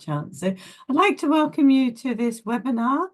chance. So I'd like to welcome you to this webinar,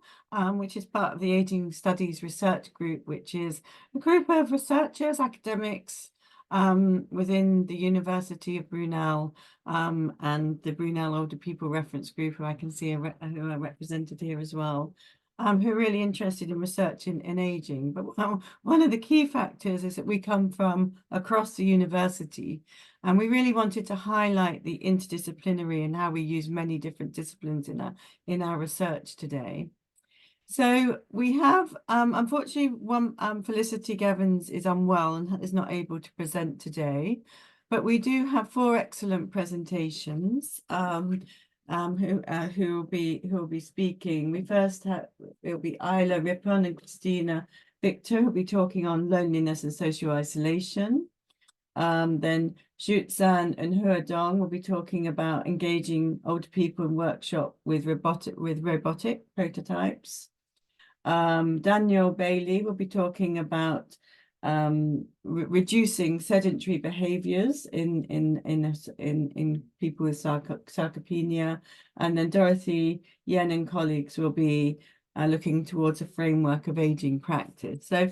which is part of the Aging Studies Research Group, which is a group of researchers, academics within the University of Brunel and the Brunel Older People Reference Group, who I can see who are represented here as well, who are really interested in research in aging. But one of the key factors is that we come from across the university, and we really wanted to highlight the interdisciplinary and how we use many different disciplines in our research today. So we have, unfortunately, Felicity Gevins is unwell and is not able to present today, but we do have 4 excellent presentations who will be speaking. We first have, it'll be Isla Rippon and Christina Victor, who'll be talking on loneliness and social isolation. Then Zhan and Hua Dong will be talking about engaging older people in workshop with robotic prototypes. Daniel Bailey will be talking about reducing sedentary behaviours in people with sarcopenia, and then Dorothy Yen and colleagues will be looking towards a framework of ageing practice. So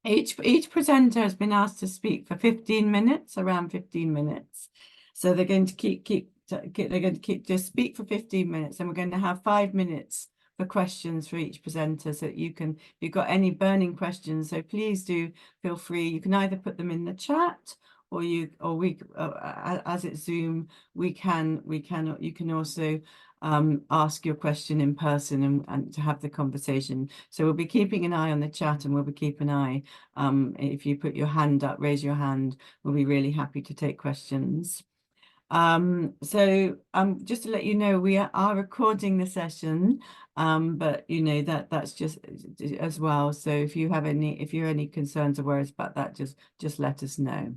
each presenter has been asked to speak for 15 minutes, around 15 minutes. So they're going to just speak for 15 minutes, and we're going to have 5 minutes for questions for each presenter, so that if you've got any burning questions, so please do feel free. You can either put them in the chat, or as it's Zoom, you can also ask your question in person and to have the conversation. So we'll be keeping an eye on the chat, and we'll be keeping an eye. If you put your hand up, raise your hand, we'll be really happy to take questions. Just to let you know, we are recording the session, but you know that's just as well. So if you're any concerns or worries about that, just let us know.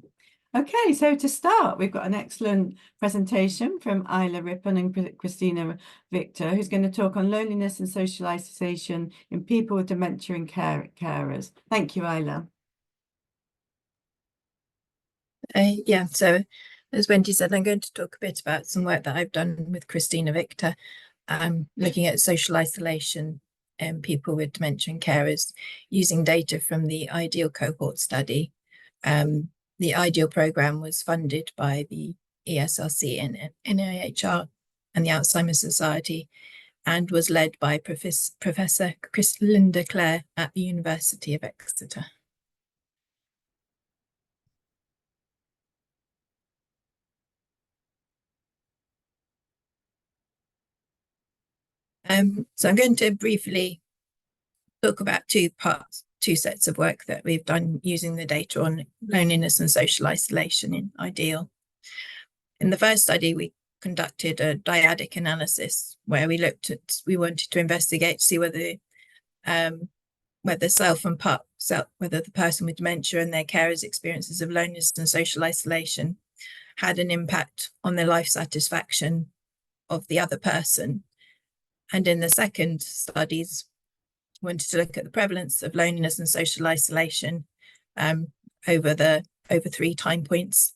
Okay, so to start, we've got an excellent presentation from Isla Rippon and Christina Victor, who's going to talk on loneliness and social isolation in people with dementia and carers. Thank you, Isla. Yeah, so as Wendy said, I'm going to talk a bit about some work that I've done with Christina Victor, looking at social isolation in people with dementia and carers, using data from the IDEAL cohort study. The IDEAL programme was funded by the ESRC and NIHR and the Alzheimer's Society, and was led by Professor Linda Clare at the University of Exeter. So I'm going to briefly talk about two sets of work that we've done using the data on loneliness and social isolation in IDEAL. In the first study, we conducted a dyadic analysis where we wanted to investigate to see whether self and pup, whether the person with dementia and their carers' experiences of loneliness and social isolation had an impact on their life satisfaction of the other person. And in the second studies, wanted to look at the prevalence of loneliness and social isolation over 3 time points,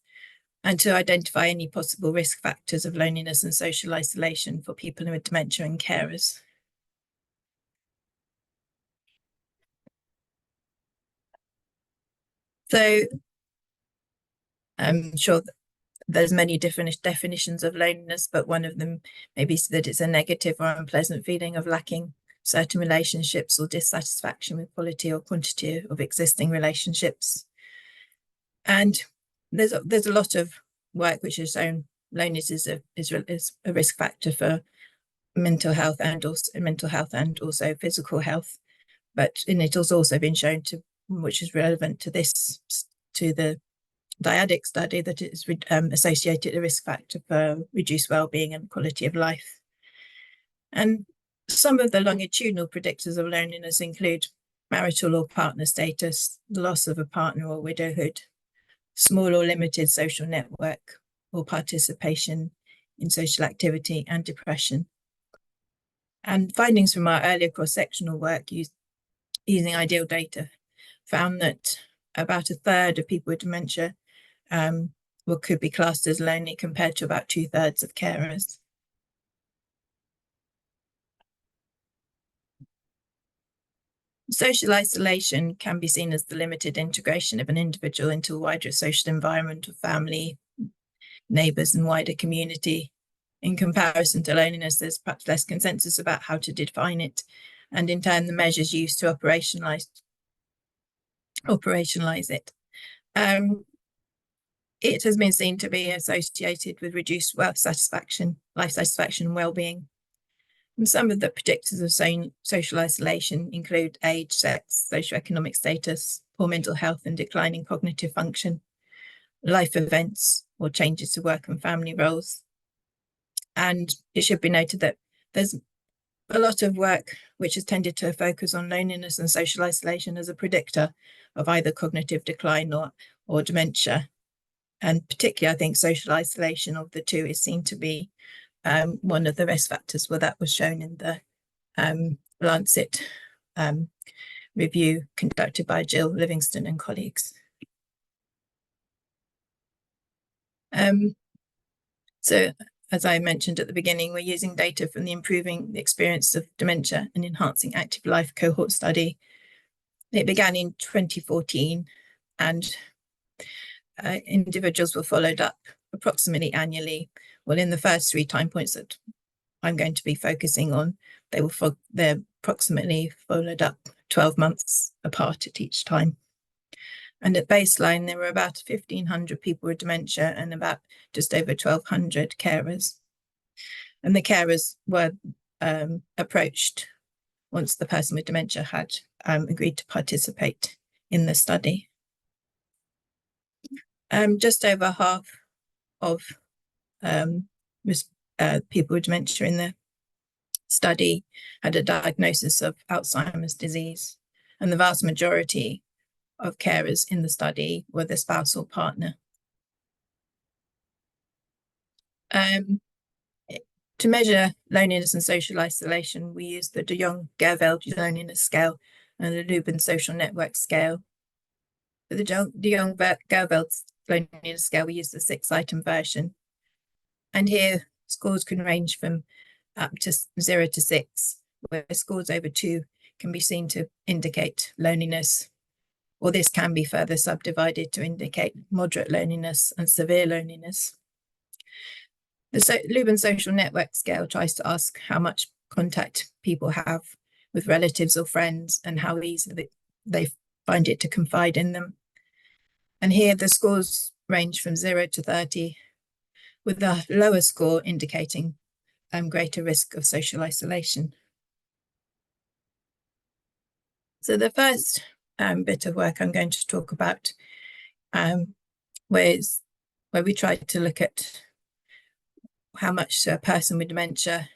and to identify any possible risk factors of loneliness and social isolation for people with dementia and carers. So I'm sure that there's many different definitions of loneliness, but one of them may be that it's a negative or unpleasant feeling of lacking certain relationships or dissatisfaction with quality or quantity of existing relationships. And there's a lot of work which has shown loneliness is a risk factor for mental health and also physical health. But it has also been shown which is relevant to the dyadic study, that it's associated a risk factor for reduced well-being and quality of life. And some of the longitudinal predictors of loneliness include marital or partner status, the loss of a partner or widowhood, small or limited social network, or participation in social activity, and depression. And findings from our earlier cross-sectional work using IDEAL data found that about 1/3 of people with dementia could be classed as lonely, compared to about 2/3 of carers. Social isolation can be seen as the limited integration of an individual into a wider social environment of family, neighbours, and wider community. In comparison to loneliness, there's perhaps less consensus about how to define it, and in turn, the measures used to operationalise it. It has been seen to be associated with reduced life satisfaction, and well-being. And some of the predictors of social isolation include age, sex, socioeconomic status, poor mental health, and declining cognitive function, life events or changes to work and family roles. And it should be noted that there's a lot of work which has tended to focus on loneliness and social isolation as a predictor of either cognitive decline or dementia. And particularly, I think social isolation of the two is seen to be one of the risk factors. Well, that was shown in the Lancet review conducted by Jill Livingston and colleagues. So, as I mentioned at the beginning, we're using data from the Improving the Experience of Dementia and Enhancing Active Life cohort study. It began in 2014, and individuals were followed up approximately annually. Well, in the first 3 time points that I'm going to be focusing on, they're approximately followed up 12 months apart at each time. And at baseline, there were about 1,500 people with dementia and about just over 1,200 carers. And the carers were approached once the person with dementia had agreed to participate in the study. Just over half of people with dementia in the study had a diagnosis of Alzheimer's disease, and the vast majority of carers in the study were the spouse or partner. To measure loneliness and social isolation, we used the de Jong-Gerveld loneliness scale and the Lubin social network scale. For the de Jong-Gerveld loneliness scale, we used the 6-item version. And here, scores can range from up to 0 to 6, where scores over 2 can be seen to indicate loneliness, or this can be further subdivided to indicate moderate loneliness and severe loneliness. The Lubin social network scale tries to ask how much contact people have with relatives or friends and how easily they find it to confide in them. And here the scores range from 0 to 30, with a lower score indicating greater risk of social isolation. So the first bit of work I'm going to talk about where we tried to look at how much a person with dementia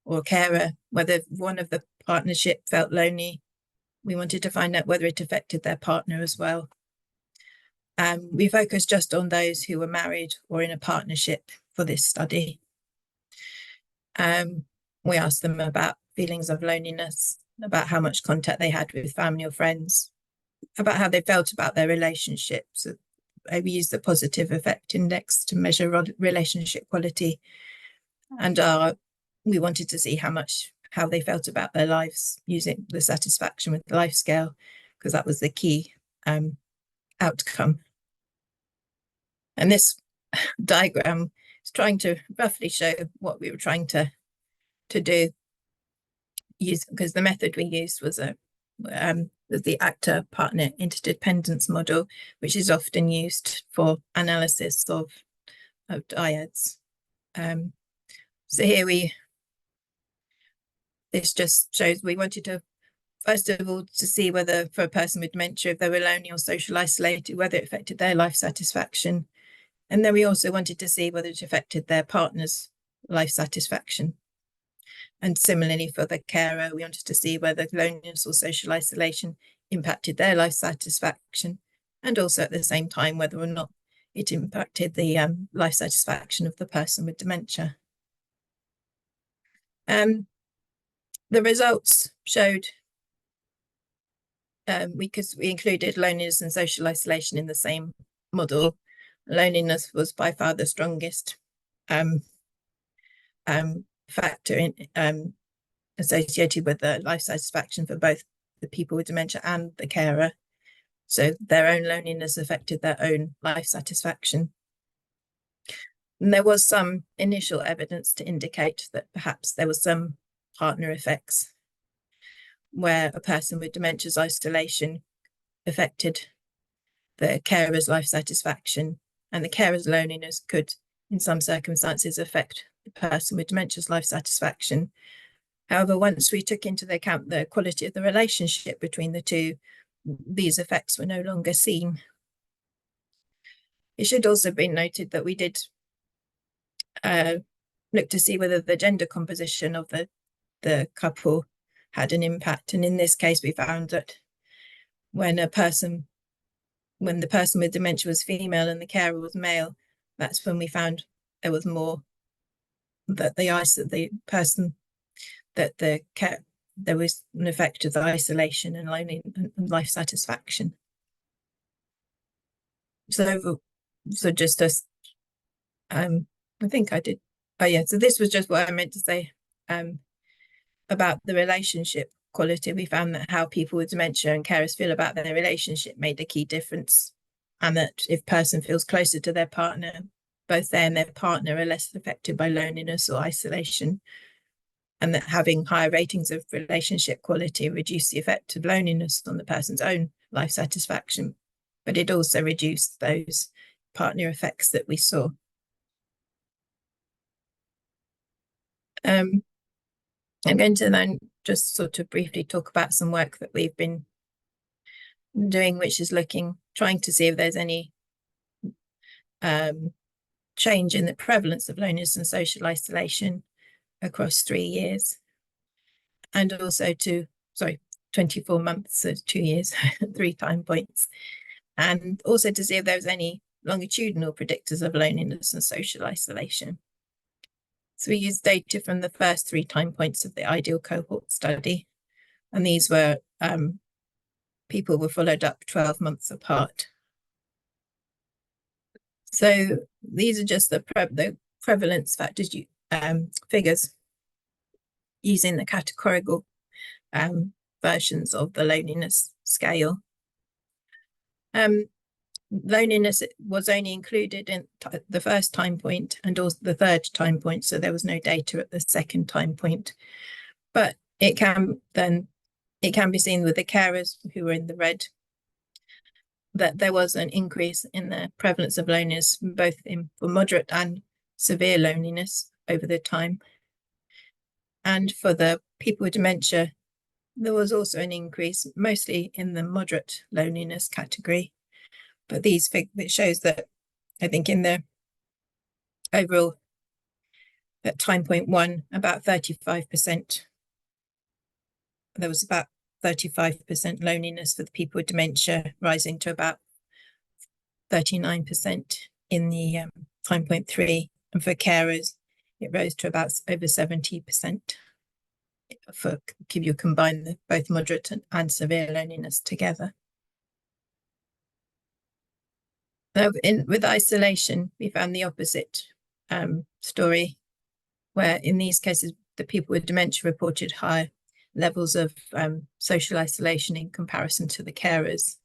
or a carer, whether one of the partnership felt lonely. We wanted to find out whether it affected their partner as well. We focused just on those who were married or in a partnership for this study. We asked them about feelings of loneliness, about how much contact they had with family or friends, about how they felt about their relationships. We used the positive affect index to measure relationship quality, and we wanted to see how they felt about their lives using the satisfaction with the life scale, because that was the key outcome. And this diagram is trying to roughly show what we were trying to do, because the method we used was the actor-partner interdependence model, which is often used for analysis of dyads. So here this just shows we wanted to, first of all, to see whether for a person with dementia, if they were lonely or social isolated, whether it affected their life satisfaction. And then we also wanted to see whether it affected their partner's life satisfaction. And similarly for the carer, we wanted to see whether loneliness or social isolation impacted their life satisfaction, and also at the same time whether or not it impacted the life satisfaction of the person with dementia. The results showed, because we included loneliness and social isolation in the same model, loneliness was by far the strongest factor associated with the life satisfaction for both the people with dementia and the carer. So their own loneliness affected their own life satisfaction. And there was some initial evidence to indicate that perhaps there was some partner effects where a person with dementia's isolation affected the carer's life satisfaction, and the carer's loneliness could, in some circumstances, affect the person with dementia's life satisfaction. However, once we took into account the quality of the relationship between the two, these effects were no longer seen. It should also be noted that we did look to see whether the gender composition of the couple had an impact. And in this case, we found that when the person with dementia was female and the carer was male, that's when we found there was more that there was an effect of the isolation and loneliness and life satisfaction. So just as I think I did. Oh yeah, so this was just what I meant to say about the relationship quality. We found that how people with dementia and carers feel about their relationship made a key difference, and that if a person feels closer to their partner, both they and their partner are less affected by loneliness or isolation, and that having higher ratings of relationship quality reduced the effect of loneliness on the person's own life satisfaction, but it also reduced those partner effects that we saw. I'm going to then just sort of briefly talk about some work that we've been doing, which is trying to see if there's any change in the prevalence of loneliness and social isolation across 3 years, and also 24 months, so 2 years, 3 time points, and also to see if there was any longitudinal predictors of loneliness and social isolation. So we used data from the first 3 time points of the ideal cohort study, and these were people were followed up 12 months apart. So these are just the prevalence factors figures using the categorical versions of the loneliness scale. Loneliness was only included in the first time point and also the 3rd time point, so there was no data at the 2nd time point. But it can be seen with the carers who were in the red that there was an increase in the prevalence of loneliness, both for moderate and severe loneliness over the time. And for the people with dementia, there was also an increase, mostly in the moderate loneliness category. But it shows that, I think, in the overall at time point 1, about 35%, there was about 35% loneliness for the people with dementia, rising to about 39% in the time point 3. And for carers, it rose to about over 70% if you combine both moderate and severe loneliness together. Now, with isolation, we found the opposite story, where in these cases, the people with dementia reported higher levels of social isolation in comparison to the carers.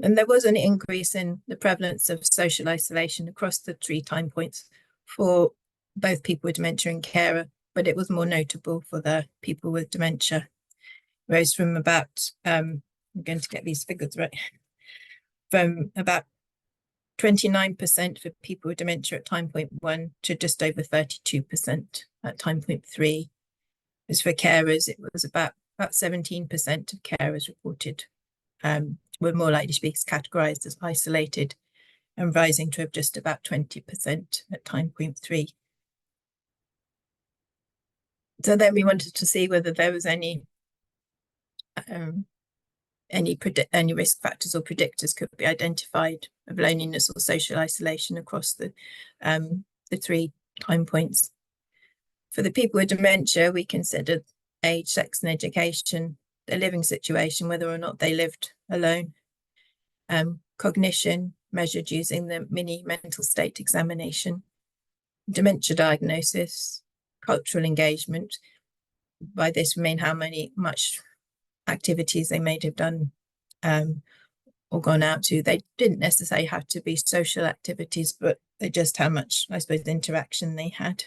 And there was an increase in the prevalence of social isolation across the 3 time points for both people with dementia and carer, but it was more notable for the people with dementia. It rose from about, I'm going to get these figures right, from about 29% for people with dementia at time point 1 to just over 32% at time point 3. As for carers, it was about 17% of carers reported were more likely to be categorised as isolated, and rising to just about 20% at time point 3. So then we wanted to see whether there was any risk factors or predictors could be identified of loneliness or social isolation across the 3 time points. For the people with dementia, we considered age, sex and education, their living situation, whether or not they lived alone, cognition measured using the mini mental state examination, dementia diagnosis, cultural engagement. By this we mean how much activities they may have done or gone out to. They didn't necessarily have to be social activities, but just how much, I suppose, interaction they had.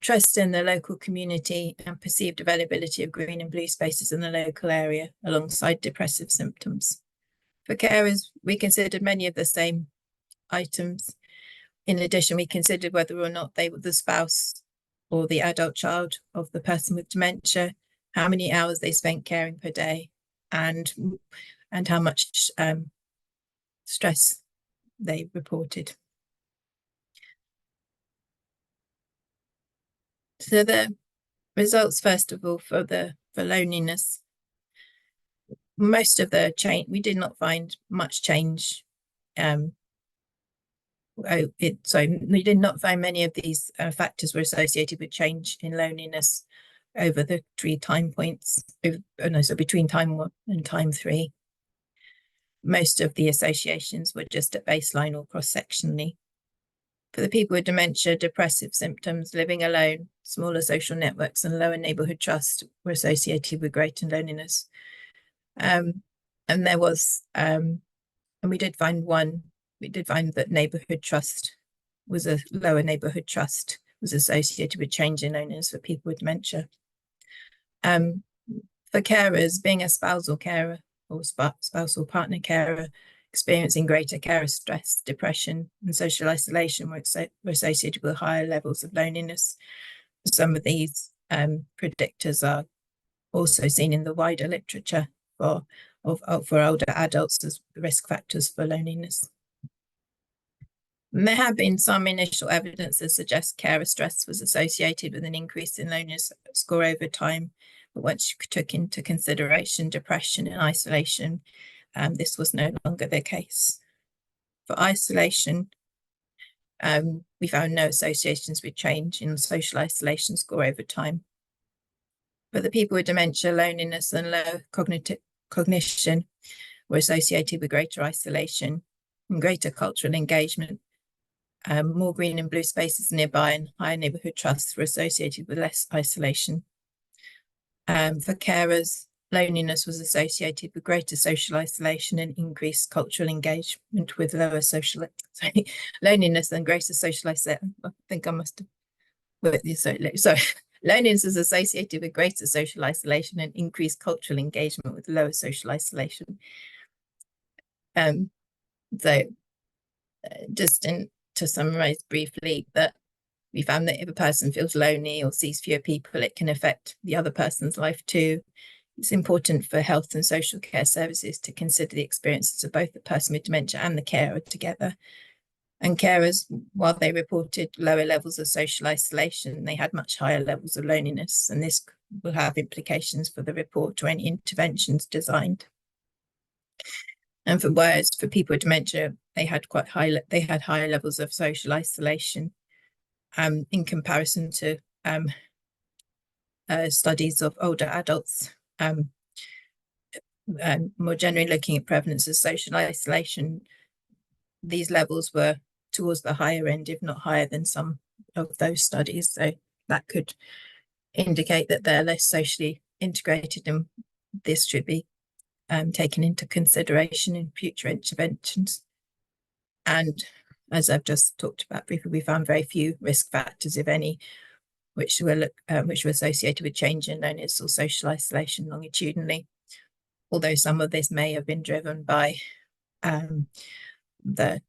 Trust in the local community and perceived availability of green and blue spaces in the local area alongside depressive symptoms. For carers, we considered many of the same items. In addition, we considered whether or not they were the spouse or the adult child of the person with dementia, how many hours they spent caring per day, and how much stress they reported. So the results, first of all, for loneliness, most of the change, we did not find much change. We did not find many of these factors were associated with change in loneliness over the 3 time points, so between time 1 and time 3. Most of the associations were just at baseline or cross-sectionally. For the people with dementia, depressive symptoms, living alone, smaller social networks, and lower neighbourhood trust were associated with greater loneliness. And there was, and we did find that neighbourhood trust was a lower neighbourhood trust was associated with change in loneliness for people with dementia. For carers, being a spousal carer or spousal partner carer, experiencing greater carer stress, depression, and social isolation were associated with higher levels of loneliness. Some of these predictors are also seen in the wider literature for older adults as risk factors for loneliness. And there have been some initial evidence that suggests carer stress was associated with an increase in loneliness score over time, but once you took into consideration depression and isolation, this was no longer the case. For isolation, we found no associations with change in social isolation score over time. For the people with dementia, loneliness and low cognition were associated with greater isolation and greater cultural engagement. More green and blue spaces nearby and higher neighbourhood trusts were associated with less isolation. For carers, loneliness was associated with greater social isolation and increased cultural engagement with lower social, loneliness and greater social isolation. I think I must have worked this out. Sorry, loneliness is associated with greater social isolation and increased cultural engagement with lower social isolation. To summarize briefly, that we found that if a person feels lonely or sees fewer people, it can affect the other person's life too. It's important for health and social care services to consider the experiences of both the person with dementia and the carer together. And carers, while they reported lower levels of social isolation, they had much higher levels of loneliness, and this will have implications for the report or any interventions designed. And for people with dementia, they had higher levels of social isolation in comparison to studies of older adults. More generally, looking at prevalence of social isolation, these levels were towards the higher end, if not higher than some of those studies. So that could indicate that they're less socially integrated, and this should be taken into consideration in future interventions. And as I've just talked about briefly, we found very few risk factors, if any, which were associated with change in loneliness or social isolation longitudinally, although some of this may have been driven by the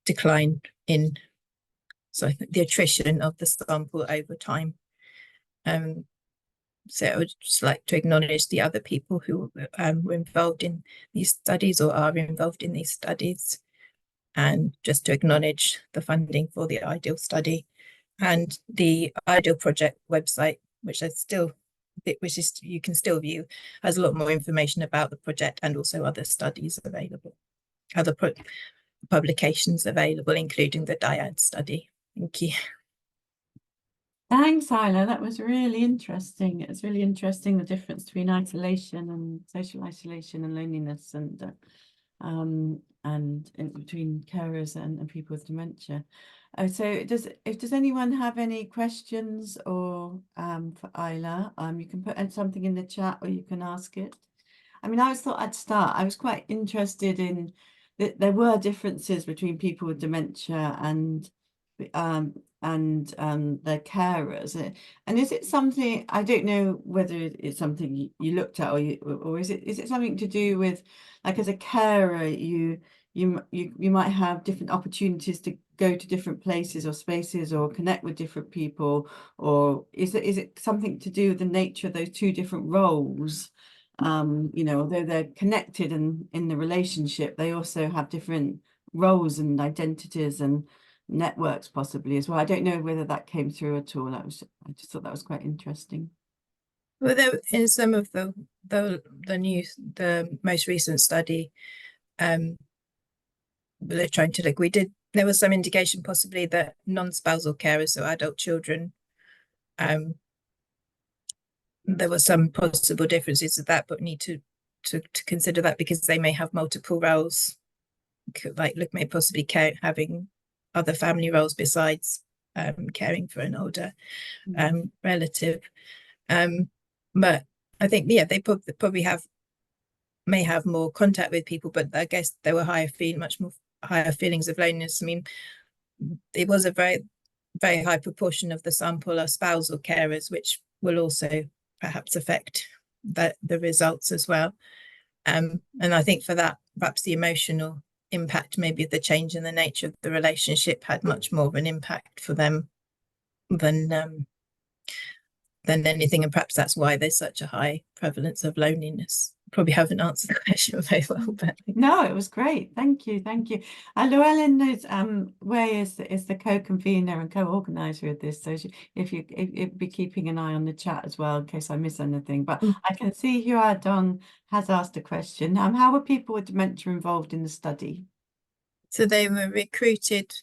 decline in, the attrition of the sample over time. So I would just like to acknowledge the other people who were involved in these studies or are involved in these studies, and just to acknowledge the funding for the IDEAL study and the IDEAL project website, which you can still view, has a lot more information about the project and also other studies available, other publications available, including the DIAD study. Thank you. Thanks, Isla. That was really interesting. It's really interesting, the difference between isolation and social isolation and loneliness, and in between carers and people with dementia. So does anyone have any questions or for Isla? You can put something in the chat or you can ask it. I mean, I always thought I'd start. I was quite interested in that there were differences between people with dementia and their carers. And is it something, I don't know whether it's something you looked at, or is it something to do with, like, as a carer, you might have different opportunities to go to different places or spaces or connect with different people, or is it something to do with the nature of those two different roles? You know, although they're connected in the relationship, they also have different roles and identities and networks possibly as well. I don't know whether that came through at all. I just thought that was quite interesting. Well, there in some of the most recent study, they're trying to look. There was some indication possibly that non-spousal carers, so adult children, there were some possible differences of that, but need to consider that because they may have multiple roles, like may possibly having other family roles besides caring for an older relative. But I think, yeah, they probably may have more contact with people, but I guess there were much more higher feelings of loneliness. I mean, it was a very, very high proportion of the sample are spousal carers, which will also perhaps affect the results as well. And I think for that, perhaps the emotional impact, maybe the change in the nature of the relationship had much more of an impact for them than anything. And perhaps that's why there's such a high prevalence of loneliness. Probably haven't answered the question very well, but no, it was great. Thank you. Llewellyn is Way is the co-convener and co-organizer of this. So if you'd be keeping an eye on the chat as well in case I miss anything. But I can see Hua Dong has asked a question. How were people with dementia involved in the study? So they were recruited.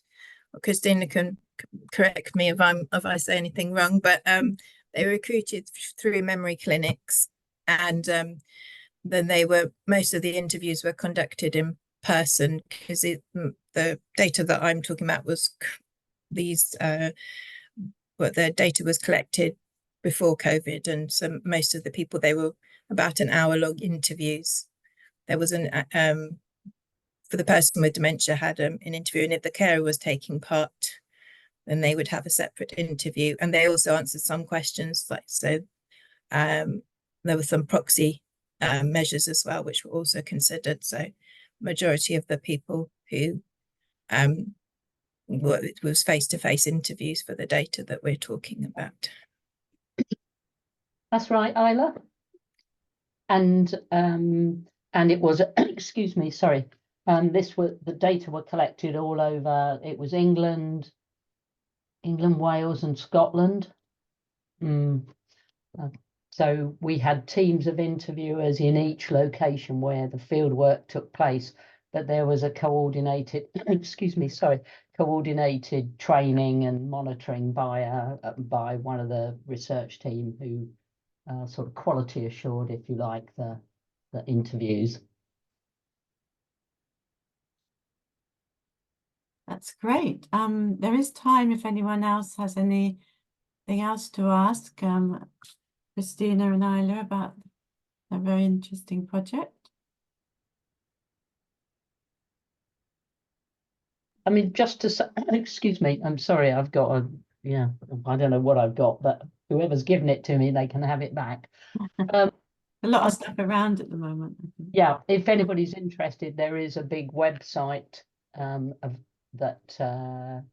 Christina can correct me if I say anything wrong, but they were recruited through memory clinics, and then most of the interviews were conducted in person because the data that I'm talking about was but the data was collected before COVID, and so most of the people, they were about an hour-long interviews. There was for the person with dementia had an interview, and if the carer was taking part, then they would have a separate interview. And they also answered some questions, there were some proxy measures as well, which were also considered. So majority of the people who it was face-to-face interviews for the data that we're talking about. That's right, Isla. And it was excuse me, sorry. The data were collected all over. It was England, Wales, and Scotland. So we had teams of interviewers in each location where the field work took place, but there was a coordinated, coordinated training and monitoring by one of the research team who sort of quality assured, if you like, the interviews. That's great. There is time if anyone else has anything else to ask Christina and Isla about a very interesting project. I mean, just to say, excuse me, I'm sorry, I've got I don't know what I've got, but whoever's given it to me, they can have it back. A lot of stuff around at the moment. Yeah, if anybody's interested, there is a big website that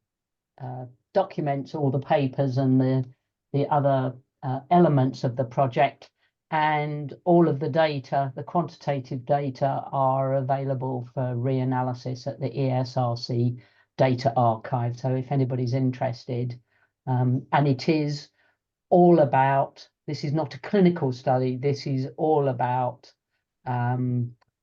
documents all the papers and the other elements of the project, and all of the data, the quantitative data, are available for reanalysis at the ESRC data archive. So if anybody's interested, and it is all about, this is not a clinical study, this is all about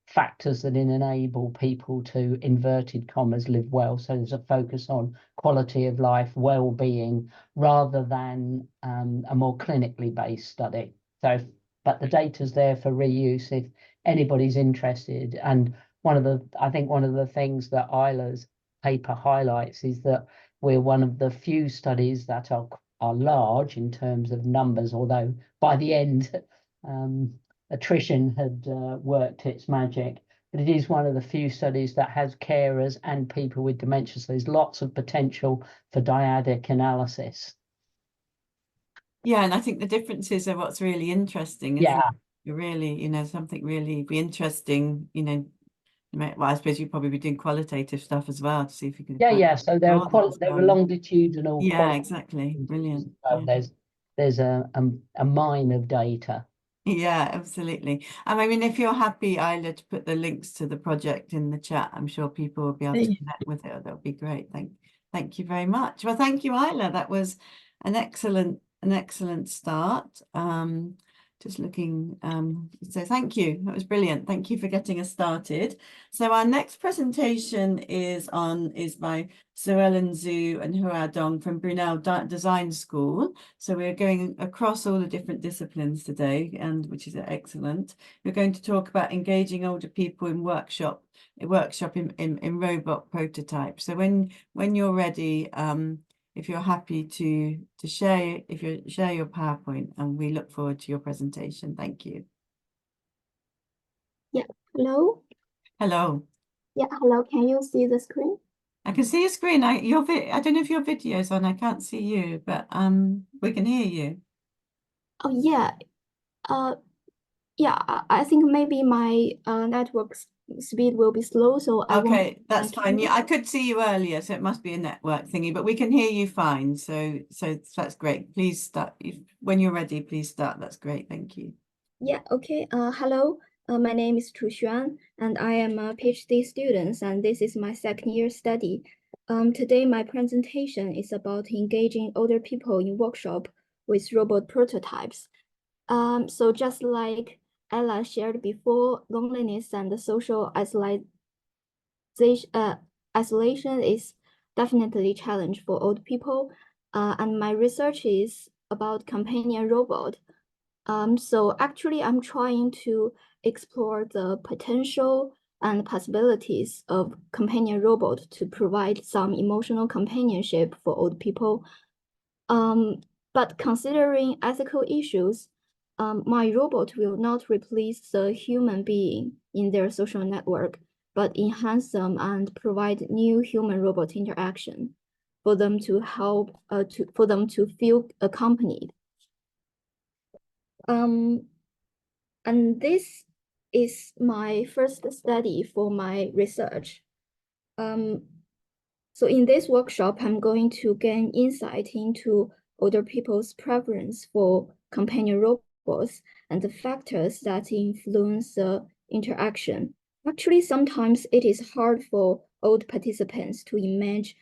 factors that enable people to, inverted commas, live well. So there's a focus on quality of life, well-being, rather than a more clinically based study. So, but the data's there for reuse if anybody's interested. And I think one of the things that Isla's paper highlights is that we're one of the few studies that are large in terms of numbers, although by the end, attrition had worked its magic. But it is one of the few studies that has carers and people with dementia. So there's lots of potential for dyadic analysis. Yeah, and I think the differences are what's really interesting. Yeah. Really, something really be interesting, well, I suppose you'd probably be doing qualitative stuff as well to see if you can Yeah. So there are longitudinal. Yeah, exactly. Brilliant. So there's a mine of data. Yeah, absolutely. I mean, if you're happy, Isla, to put the links to the project in the chat, I'm sure people will be able to connect with it. That would be great. Thank you very much. Well, thank you, Isla. That was an excellent start. Just looking, so thank you. That was brilliant. Thank you for getting us started. So our next presentation is by Suellen Zhu and Hua Dong from Brunel Design School. So we're going across all the different disciplines today, which is excellent. We're going to talk about engaging older people in workshop in robot prototypes. So when you're ready, if you're happy to share your PowerPoint, and we look forward to your presentation. Thank you. Yeah, hello. Hello. Yeah, hello. Can you see the screen? I can see your screen. I don't know if your video's on. I can't see you, but we can hear you. Oh yeah. Yeah, I think maybe my network speed will be slow, so I won't. Okay, that's fine. Yeah, I could see you earlier, so it must be a network thingy, but we can hear you fine. So that's great. Please start when you're ready. Please start. That's great. Thank you. Yeah. Okay. Hello. My name is Chu Xuan, and I am a PhD student, and this is my second year study. Today my presentation is about engaging older people in workshop with robot prototypes. So just like Ella shared before, loneliness and social isolation is definitely a challenge for old people. And my research is about companion robot. So actually, I'm trying to explore the potential and possibilities of companion robot to provide some emotional companionship for old people. But considering ethical issues, my robot will not replace the human being in their social network, but enhance them and provide new human-robot interaction for them to help for them to feel accompanied. And this is my first study for my research. So in this workshop, I'm going to gain insight into older people's preference for companion robots and the factors that influence the interaction. Actually, sometimes it is hard for old participants to imagine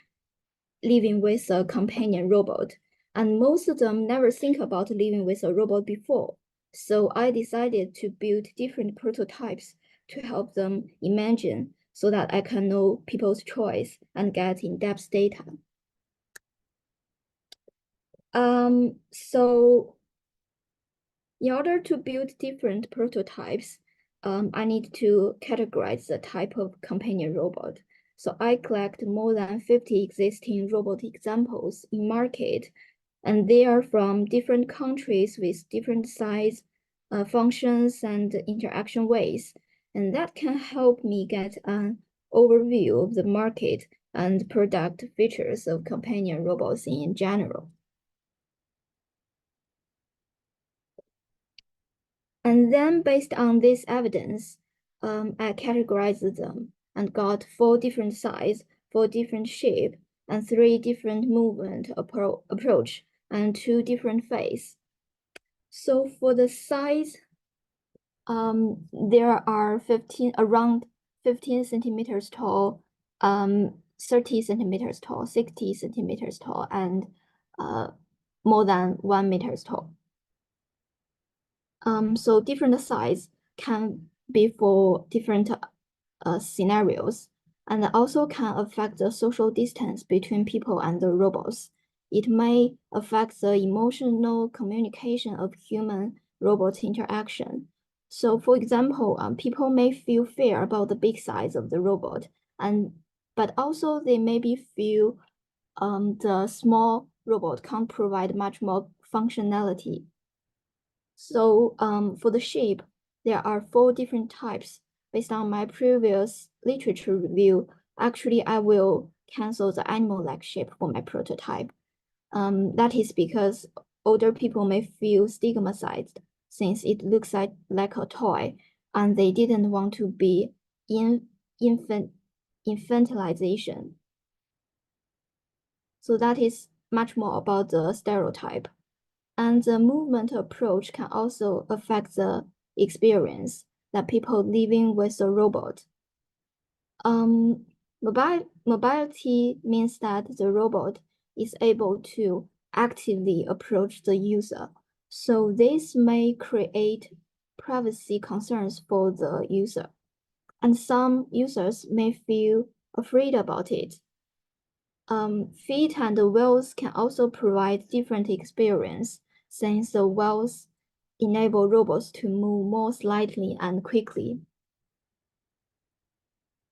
living with a companion robot, and most of them never think about living with a robot before. So I decided to build different prototypes to help them imagine so that I can know people's choice and get in-depth data. So in order to build different prototypes, I need to categorize the type of companion robot. So I collect more than 50 existing robot examples in market, and they are from different countries with different size, functions, and interaction ways. And that can help me get an overview of the market and product features of companion robots in general. And then based on this evidence, I categorized them and got 4 different size, 4 different shape, and 3 different movement approach, and 2 different phase. So for the size, there are around 15 centimeters tall, 30 centimeters tall, 60 centimeters tall, and more than 1 meter tall. So different size can be for different scenarios, and also can affect the social distance between people and the robots. It may affect the emotional communication of human-robot interaction. So for example, people may feel fear about the big size of the robot, but also they maybe feel the small robot can't provide much more functionality. So for the shape, there are 4 different types. Based on my previous literature review, actually I will cancel the animal-like shape for my prototype. That is because older people may feel stigmatized since it looks like a toy, and they didn't want to be infantilization. So that is much more about the stereotype. And the movement approach can also affect the experience that people living with a robot. Mobility means that the robot is able to actively approach the user. So this may create privacy concerns for the user. And some users may feel afraid about it. Feet and the wheels can also provide different experience since the wheels enable robots to move more slightly and quickly.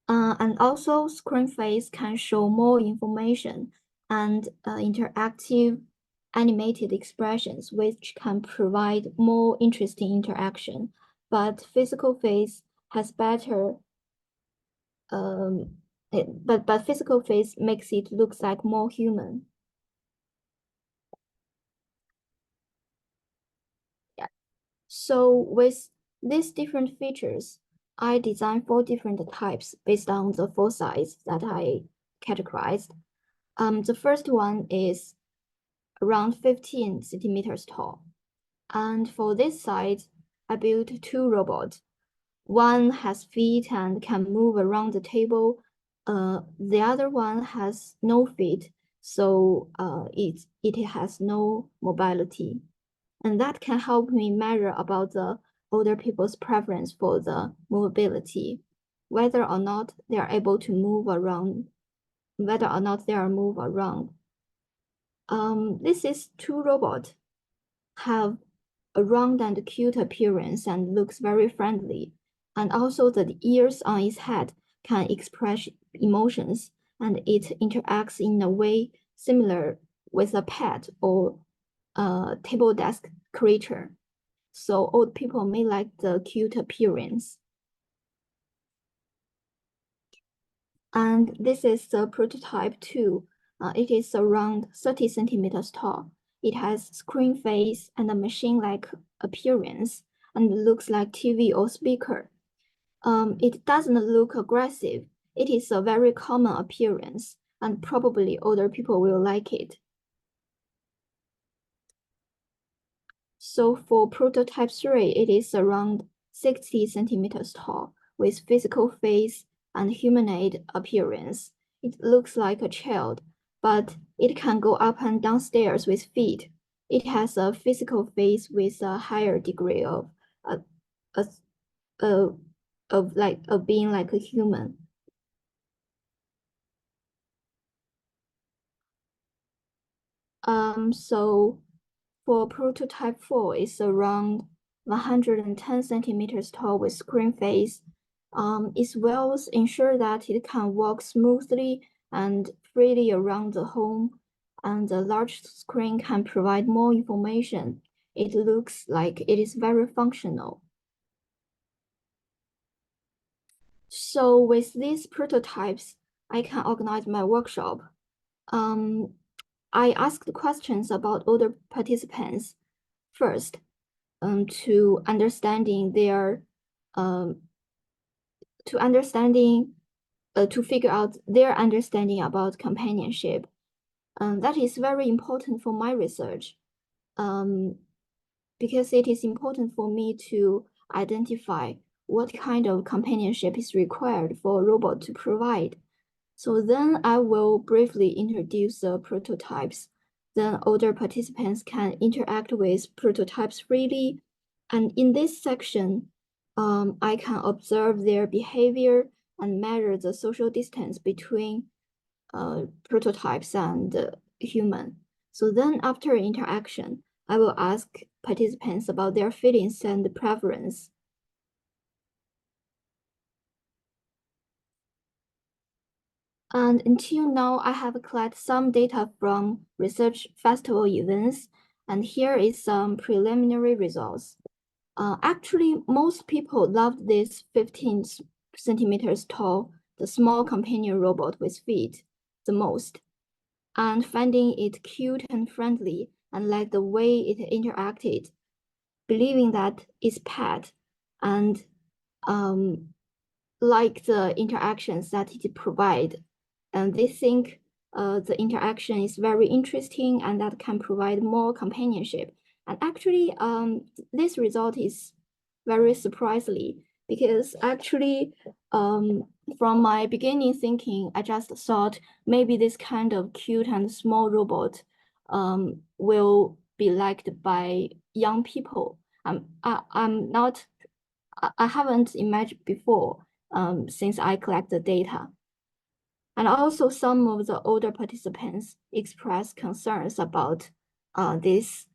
And also screen face can show more information and interactive animated expressions, which can provide more interesting interaction. But physical face has better but physical face makes it look like more human. Yeah. So with these different features, I designed 4 different types based on the 4 sizes that I categorized. The first one is around 15 centimeters tall. And for this size, I built 2 robots. One has feet and can move around the table. The other one has no feet, so it has no mobility. And that can help me measure about the older people's preference for the mobility, whether or not they are able to move around, whether or not they are move around. This is 2 robots have a round and cute appearance and looks very friendly. And also the ears on its head can express emotions, and it interacts in a way similar with a pet or a table desk creature. So old people may like the cute appearance. And this is the prototype 2. It is around 30 centimeters tall. It has screen face and a machine-like appearance and looks like TV or speaker. It doesn't look aggressive. It is a very common appearance, and probably older people will like it. So for prototype 3, it is around 60 centimeters tall with physical face and humanoid appearance. It looks like a child, but it can go up and down stairs with feet. It has a physical face with a higher degree of being like a human. So for prototype 4, it's around 110 centimeters tall with screen face. Its wheels ensure that it can walk smoothly and freely around the home, and the large screen can provide more information. It looks like it is very functional. So with these prototypes, I can organize my workshop. I asked questions about older participants first, to figure out their understanding about companionship. That is very important for my research, because it is important for me to identify what kind of companionship is required for a robot to provide. So then I will briefly introduce the prototypes. Then older participants can interact with prototypes freely. And in this section, I can observe their behavior and measure the social distance between prototypes and human. So then after interaction, I will ask participants about their feelings and preference. And until now, I have collected some data from research festival events, and here is some preliminary results. Actually, most people loved this 15 centimeters tall, the small companion robot with feet the most, and finding it cute and friendly and like the way it interacted, believing that it's pet and like the interactions that it provide. And they think the interaction is very interesting and that can provide more companionship. And actually, this result is very surprisingly because actually, from my beginning thinking, I just thought maybe this kind of cute and small robot will be liked by young people. I haven't imagined before since I collect the data. And also some of the older participants expressed concerns about this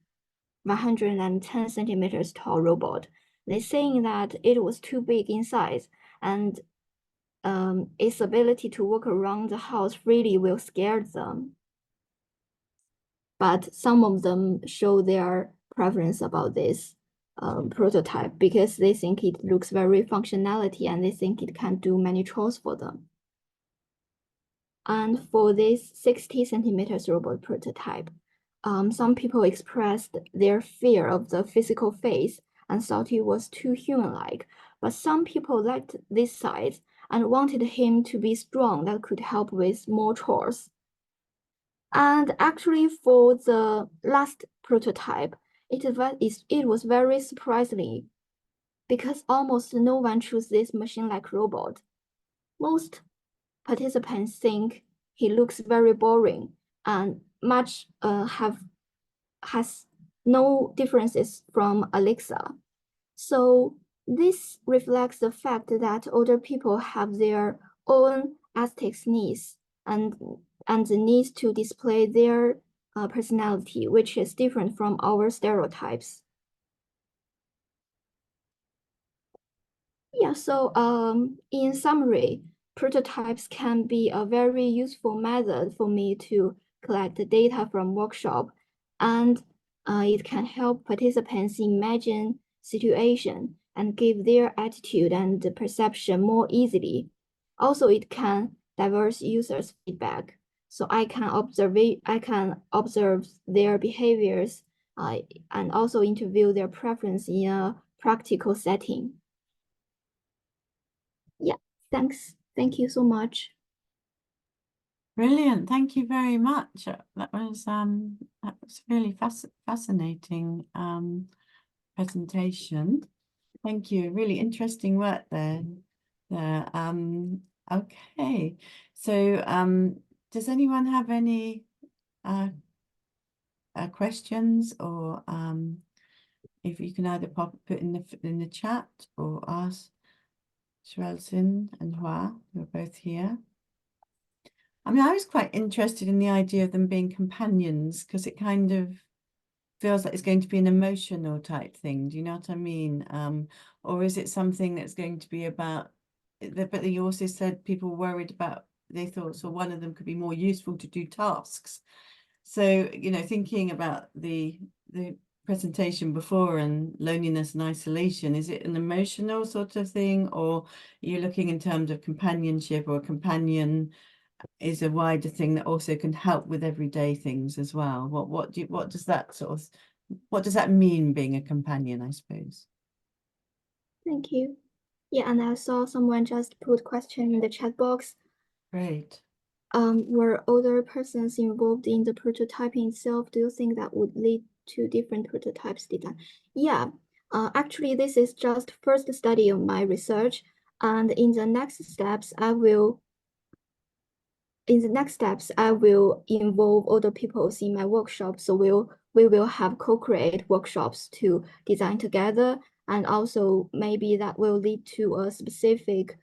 110 centimeters tall robot. They're saying that it was too big in size and its ability to walk around the house freely will scare them. But some of them show their preference about this prototype because they think it looks very functionality and they think it can do many chores for them. And for this 60 centimeters robot prototype, some people expressed their fear of the physical face and thought it was too human-like. But some people liked this size and wanted him to be strong that could help with more chores. And actually, for the last prototype, it was very surprising because almost no one chose this machine-like robot. Most participants think he looks very boring and has no differences from Alexa. So this reflects the fact that older people have their own aesthetic needs and the needs to display their personality, which is different from our stereotypes. Yeah, so in summary, prototypes can be a very useful method for me to collect the data from workshop, and it can help participants imagine situation and give their attitude and perception more easily. Also, it can diverse users' feedback, so I can observe their behaviors and also interview their preference in a practical setting. Yeah, thanks. Thank you so much. Brilliant. Thank you very much. That was really fascinating presentation. Thank you. Really interesting work there. Okay. So does anyone have any questions, or if you can either put in the chat or ask Shrelson and Hua, who are both here. I mean, I was quite interested in the idea of them being companions because it kind of feels like it's going to be an emotional type thing. Do you know what I mean? Or is it something that's going to be about, but you also said people worried about, they thought, so one of them could be more useful to do tasks. So, you know, thinking about the presentation before and loneliness and isolation, is it an emotional sort of thing, or are you looking in terms of companionship, or a companion is a wider thing that also can help with everyday things as well? What does that mean, being a companion, I suppose? Thank you. Yeah, and I saw someone just put question in the chat box. Great. Were older persons involved in the prototyping itself? Do you think that would lead to different prototypes design? Yeah, actually, this is just first study of my research, and in the next steps, I will involve other people in my workshop. So we will have co-create workshops to design together, and also maybe that will lead to a specific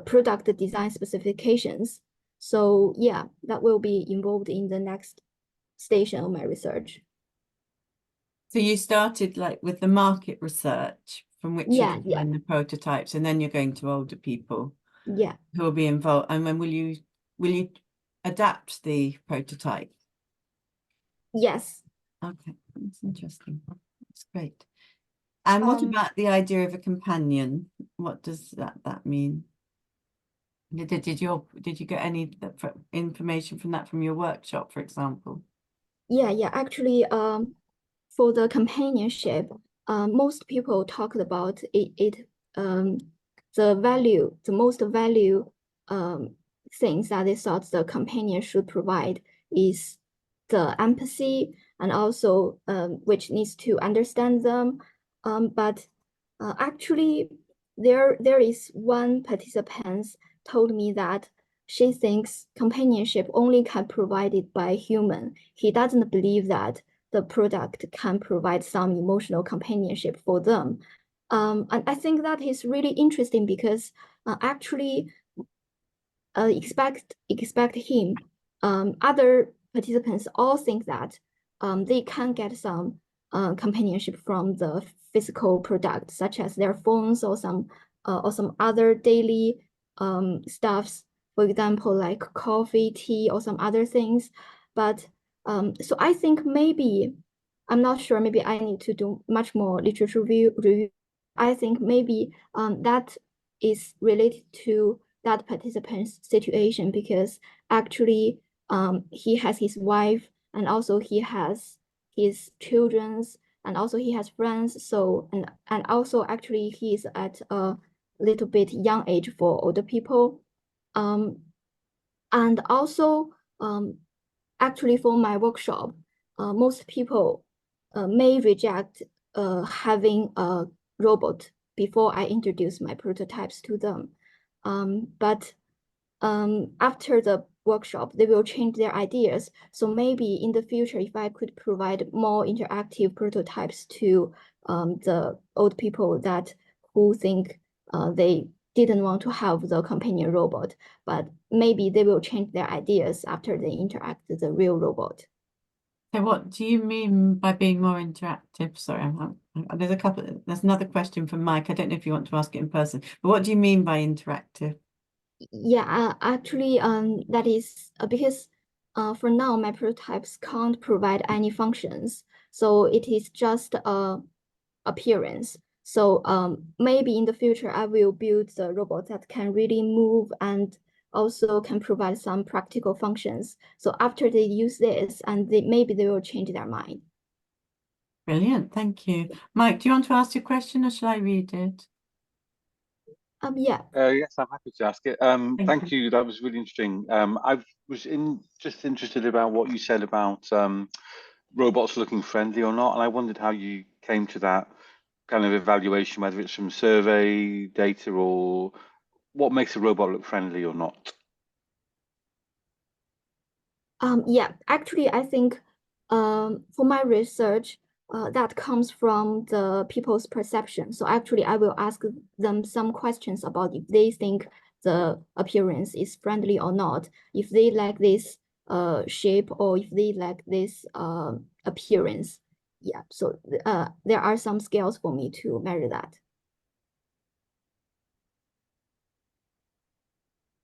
product design specifications. So yeah, that will be involved in the next station of my research. So you started like with the market research from which you Yeah, can find the prototypes, and then you're going to older people. Yeah. who will be involved? And then will you adapt the prototype? Yes. Okay, that's interesting. That's great. And what about the idea of a companion? What does that mean? Did you get any information from that from your workshop, for example? Yeah. Actually, for the companionship, most people talked about it. The most value things that they thought the companion should provide is the empathy, and also which needs to understand them. But actually, there is one participant told me that she thinks companionship only can provided by human. He doesn't believe that the product can provide some emotional companionship for them. And I think that is really interesting because actually expect him. Other participants all think that they can get some companionship from the physical product, such as their phones or some other daily stuffs, for example, like coffee, tea, or some other things. But so I think maybe, I'm not sure, maybe I need to do much more literature review. I think maybe that is related to that participant's situation, because actually he has his wife, and also he has his children's, and also he has friends. So and also actually he is at a little bit young age for older people. And also actually for my workshop, most people may reject having a robot before I introduce my prototypes to them. But after the workshop, they will change their ideas. So maybe in the future, if I could provide more interactive prototypes to the old people who think they didn't want to have the companion robot, but maybe they will change their ideas after they interact with the real robot. So what do you mean by being more interactive? Sorry, there's another question from Mike. I don't know if you want to ask it in person, but what do you mean by interactive? Yeah, actually, that is because for now, my prototypes can't provide any functions. So it is just appearance. So maybe in the future, I will build the robot that can really move and also can provide some practical functions. So after they use this, and maybe they will change their mind. Brilliant, thank you. Mike, do you want to ask your question or shall I read it? Yeah. Yes, I'm happy to ask it. Thank you. That was really interesting. I was just interested about what you said about robots looking friendly or not, and I wondered how you came to that kind of evaluation, whether it's from survey data or what makes a robot look friendly or not. Yeah, actually, I think for my research, that comes from the people's perception. So actually, I will ask them some questions about if they think the appearance is friendly or not, if they like this shape, or if they like this appearance. Yeah, so there are some scales for me to measure that.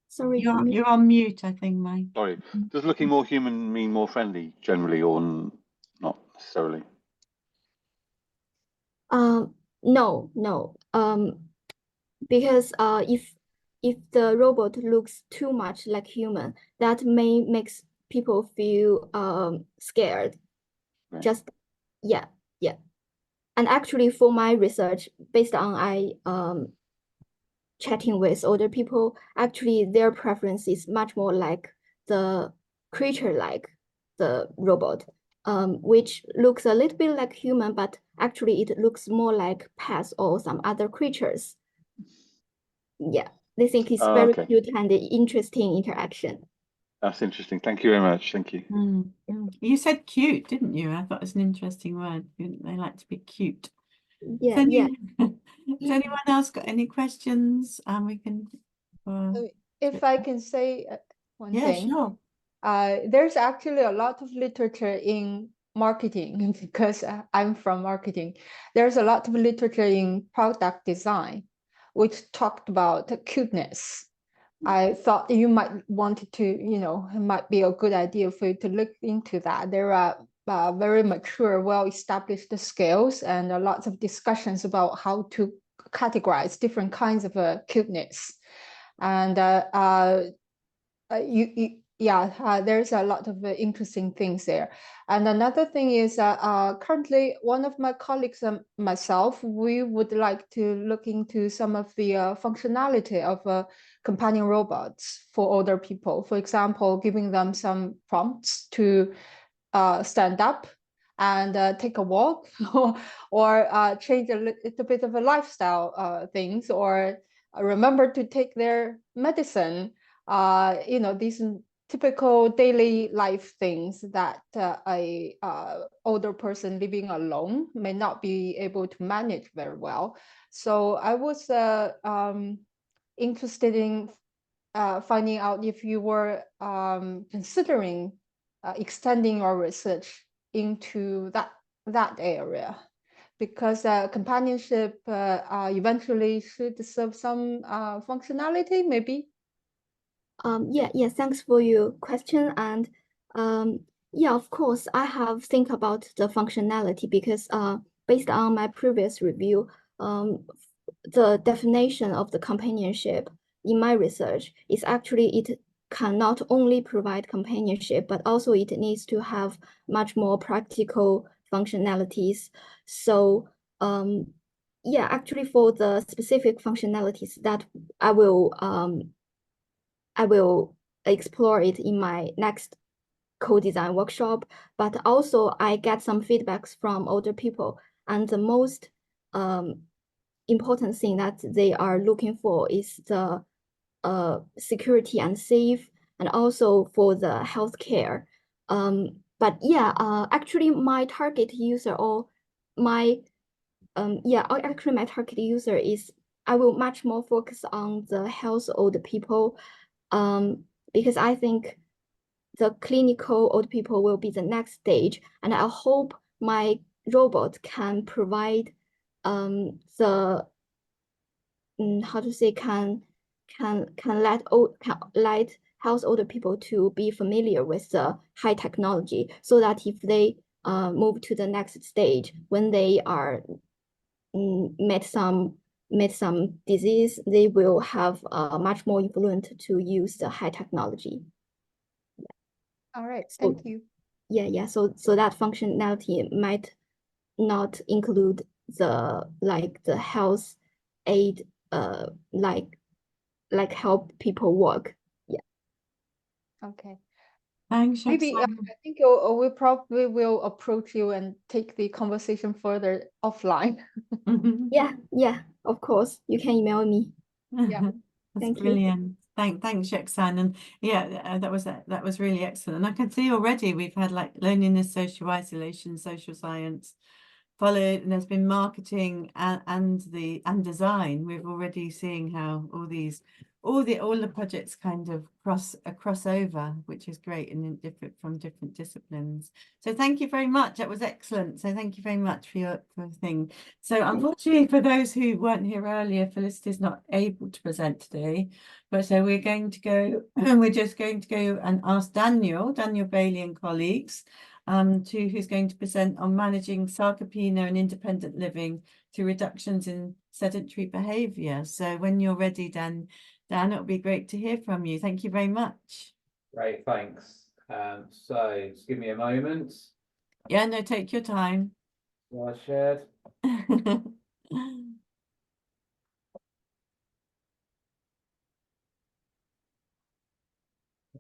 Sorry, You're on mute, I think, Mike. Sorry, does looking more human mean more friendly generally, or not necessarily? No. Because if the robot looks too much like human, that may makes people feel scared. Right. Just yeah. And actually, for my research, based on I chatting with older people, actually their preference is much more like the creature, like the robot, which looks a little bit like human, but actually it looks more like pets or some other creatures. Yeah, they think it's very Okay. cute and interesting interaction. That's interesting. Thank you very much. Thank you. You said cute, didn't you? I thought it was an interesting word. They like to be cute. Yeah. Has anyone else got any questions? We can. If I can say one thing. Sure. There's actually a lot of literature in marketing because I'm from marketing. There's a lot of literature in product design, which talked about cuteness. I thought you might want to, you know, it might be a good idea for you to look into that. There are very mature, well-established scales and lots of discussions about how to categorize different kinds of cuteness. And there's a lot of interesting things there. And another thing is currently one of my colleagues and myself, we would like to look into some of the functionality of companion robots for older people. For example, giving them some prompts to stand up and take a walk, or change a little bit of a lifestyle things, or remember to take their medicine. You know, these typical daily life things that a older person living alone may not be able to manage very well. So I was interested in finding out if you were considering extending your research into that area, because companionship eventually should serve some functionality, maybe. Yeah, thanks for your question. And yeah, of course, I have think about the functionality because based on my previous review, the definition of the companionship in my research is actually it can not only provide companionship, but also it needs to have much more practical functionalities. So yeah, actually for the specific functionalities that I will explore it in my next co-design workshop, but also I get some feedbacks from older people, and the most important thing that they are looking for is the security and safe, and also for the healthcare. But yeah, actually my target user or my actually my target user is I will much more focus on the health older people, because I think the clinical old people will be the next stage, and I hope my robot can provide the how to say can let health older people to be familiar with the high technology, so that if they move to the next stage, when they are met some disease, they will have much more influence to use the high technology. All right, So, thank you. Yeah. So that functionality might not include the health aid, like help people work. Yeah. Okay. Thanks, Maybe I Roxanne. think we probably will approach you and take the conversation further offline. Yeah, of course. You can email me. Yeah. That's Thank you. brilliant. Thanks, Roxanne. And yeah, that was really excellent. And I can see already we've had like loneliness, social isolation, social science followed, and there's been marketing and design. We're already seeing how all the projects kind of cross over, which is great, and from different disciplines. So thank you very much. That was excellent. So thank you very much for your thing. So unfortunately for those who weren't here earlier, Felicity's not able to present today, but so we're going to go we're just going to go and ask Daniel Bailey and colleagues who's going to present on managing sarcopenia and independent living through reductions in sedentary behaviour. So when you're ready, Dan, it'll be great to hear from you. Thank you very much. Great, thanks. So just give me a moment. Yeah, no, take your time. Slide shared.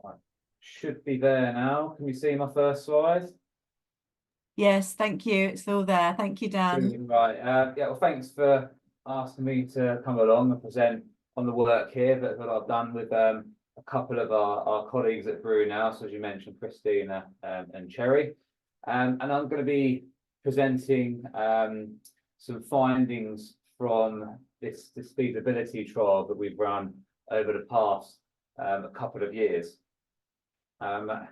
Right. Should be there now. Can you see my first slide? Yes, thank you. It's all there. Thank you, Dan. Brilliant. Right. Yeah, well, thanks for asking me to come along and present on the work here that I've done with a couple of our colleagues at Brew now, so as you mentioned, Christina and Cherry. And I'm going to be presenting some findings from this feasibility trial that we've run over the past a couple of years,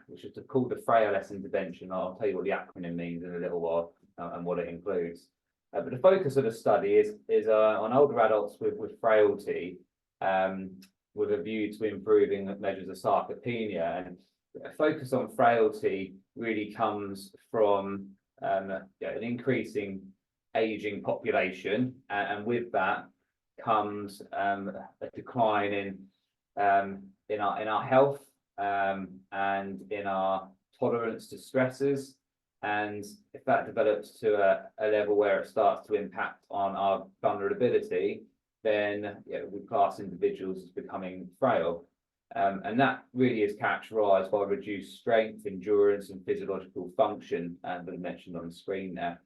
which is called the Frail-less intervention. I'll tell you what the acronym means in a little while and what it includes. But the focus of the study is on older adults with frailty, with a view to improving measures of sarcopenia. And a focus on frailty really comes from an increasing aging population, and with that comes a decline in our health and in our tolerance to stresses. And if that develops to a level where it starts to impact on our vulnerability, then we class individuals as becoming frail. And that really is characterized by reduced strength, endurance, and physiological function, that I mentioned on the screen there.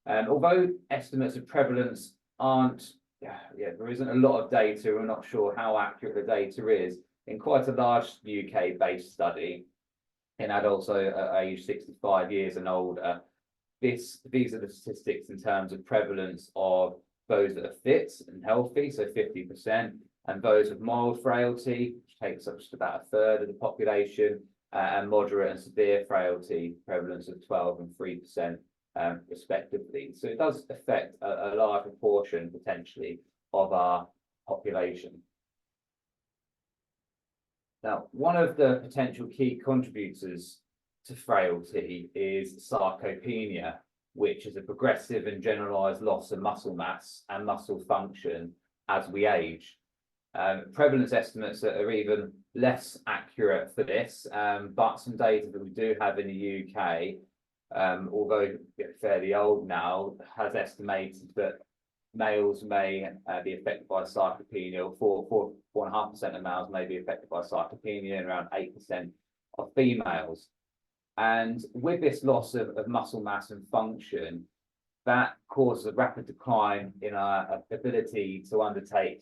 Although estimates of prevalence aren't, there isn't a lot of data, we're not sure how accurate the data is. In quite a large UK-based study, in adults aged 65 years and older, these are the statistics in terms of prevalence of those that are fit and healthy, so 50%, and those with mild frailty, which takes up just about a third of the population, and moderate and severe frailty, prevalence of 12% and 3%, respectively. So it does affect a large proportion, potentially, of our population. Now, one of the potential key contributors to frailty is sarcopenia, which is a progressive and generalized loss of muscle mass and muscle function as we age. Prevalence estimates are even less accurate for this, but some data that we do have in the UK, although fairly old now, has estimated that males may be affected by sarcopenia, or 4.5% of males may be affected by sarcopenia, and around 8% of females. And with this loss of muscle mass and function, that causes a rapid decline in our ability to undertake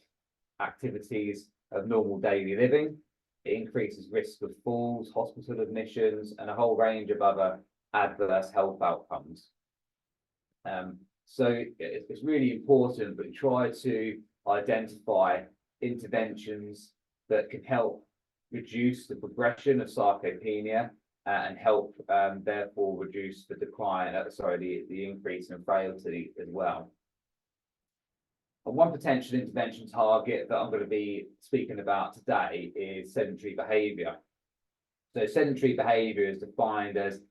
activities of normal daily living. It increases risk of falls, hospital admissions, and a whole range of other adverse health outcomes. So it's really important that we try to identify interventions that can help reduce the progression of sarcopenia and help therefore reduce the decline, the increase in frailty as well. And one potential intervention target that I'm going to be speaking about today is sedentary behaviour. So sedentary behaviour is defined as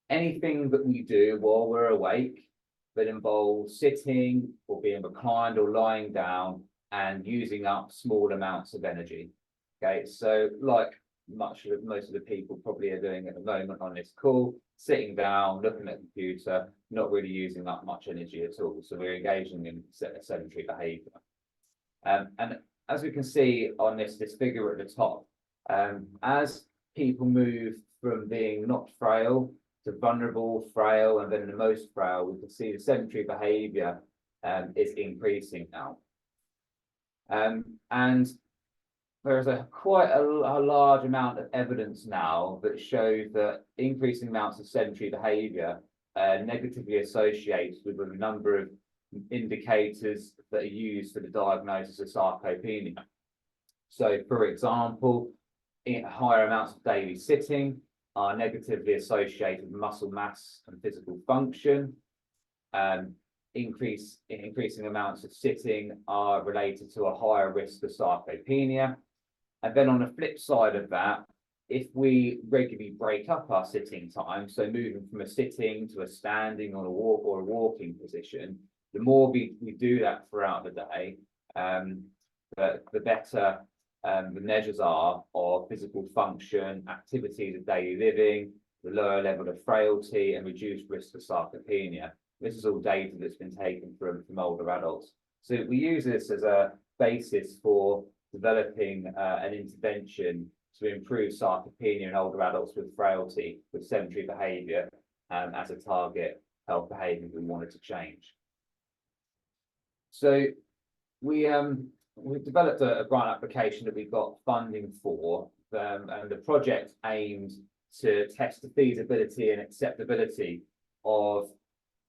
anything that we do while we're awake that involves sitting or being reclined or lying down and using up small amounts of energy. Okay, so like most of the people probably are doing at the moment on this call, sitting down, looking at the computer, not really using up much energy at all. So we're engaging in sedentary behaviour. And as we can see on this figure at the top, as people move from being not frail to vulnerable, frail, and then the most frail, we can see the sedentary behaviour is increasing now. And there's quite a large amount of evidence now that shows that increasing amounts of sedentary behaviour are negatively associated with a number of indicators that are used for the diagnosis of sarcopenia. So, for example, higher amounts of daily sitting are negatively associated with muscle mass and physical function. Increasing amounts of sitting are related to a higher risk of sarcopenia. And then on the flip side of that, if we regularly break up our sitting time, so moving from a sitting to a standing or a walk or a walking position, the more we do that throughout the day, the better the measures are of physical function, activities of daily living, the lower level of frailty, and reduced risk of sarcopenia. This is all data that's been taken from older adults. So we use this as a basis for developing an intervention to improve sarcopenia in older adults with frailty, with sedentary behaviour as a target health behaviour we wanted to change. So we've developed a grant application that we got funding for, and the project aimed to test the feasibility and acceptability of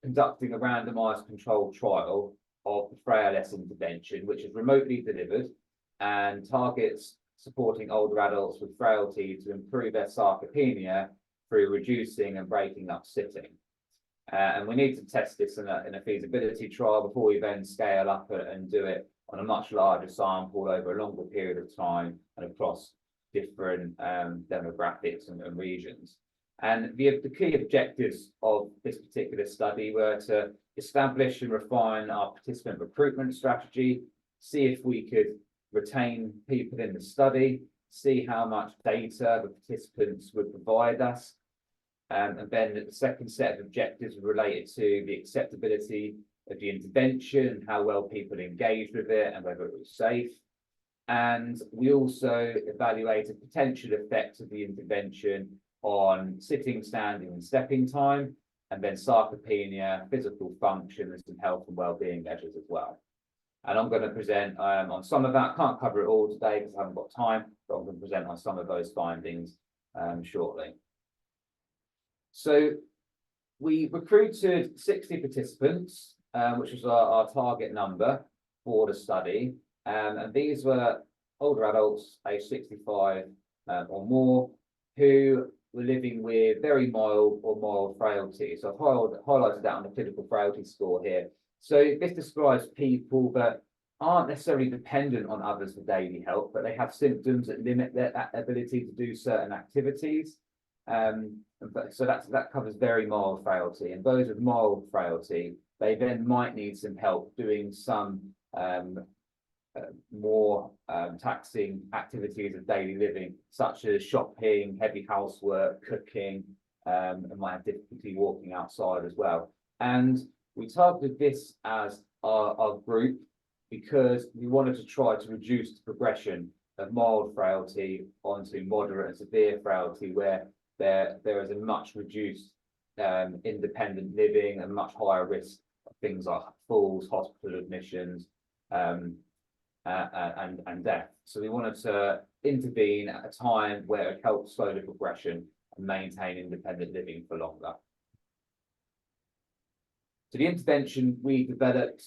conducting a randomised controlled trial of the frailness intervention, which is remotely delivered and targets supporting older adults with frailty to improve their sarcopenia through reducing and breaking up sitting. And we need to test this in a feasibility trial before we then scale up and do it on a much larger sample over a longer period of time and across different demographics and regions. And the key objectives of this particular study were to establish and refine our participant recruitment strategy, see if we could retain people in the study, see how much data the participants would provide us. And then the second set of objectives were related to the acceptability of the intervention, how well people engaged with it and whether it was safe. And we also evaluated potential effects of the intervention on sitting, standing and stepping time, and then sarcopenia, physical function and some health and well-being measures as well. And I'm going to present on some of that. Can't cover it all today because I haven't got time, but I'm going to present on some of those findings shortly. So we recruited 60 participants, which was our target number for the study. And these were older adults aged 65 or more who were living with very mild or mild frailty. So I've highlighted that on the clinical frailty score here. So this describes people that aren't necessarily dependent on others for daily help, but they have symptoms that limit their ability to do certain activities. So that covers very mild frailty. And those with mild frailty, they then might need some help doing some more taxing activities of daily living, such as shopping, heavy housework, cooking, and might have difficulty walking outside as well. And we targeted this as our group because we wanted to try to reduce the progression of mild frailty onto moderate and severe frailty, where there is a much reduced independent living and much higher risk of things like falls, hospital admissions, and death. So we wanted to intervene at a time where it helped slow the progression and maintain independent living for longer. So the intervention we developed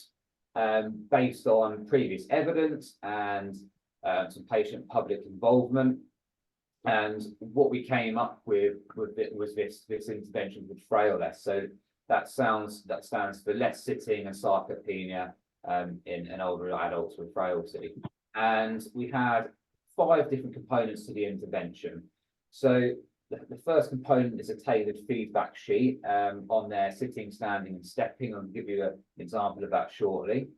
based on previous evidence and some patient public involvement. And what we came up with was this intervention called FrailLess. So that stands for less sitting and sarcopenia in older adults with frailty. And we had 5 different components to the intervention. So the first component is a tailored feedback sheet on their sitting, standing and stepping. I'll give you an example of that shortly.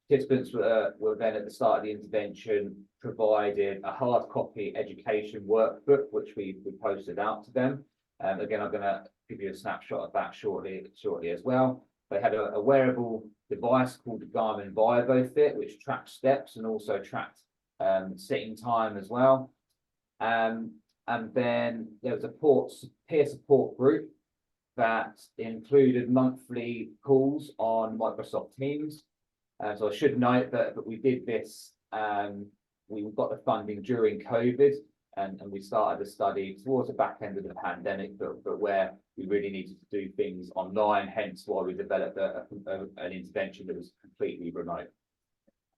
Participants were then at the start of the intervention provided a hard copy education workbook, which we posted out to them. Again, I'm going to give you a snapshot of that shortly as well. They had a wearable device called the Garmin VivoFit, which tracked steps and also tracked sitting time as well. And then there was a peer support group that included monthly calls on Microsoft Teams. So I should note that we did this, we got the funding during COVID, and we started the study towards the back end of the pandemic, but where we really needed to do things online, hence why we developed an intervention that was completely remote.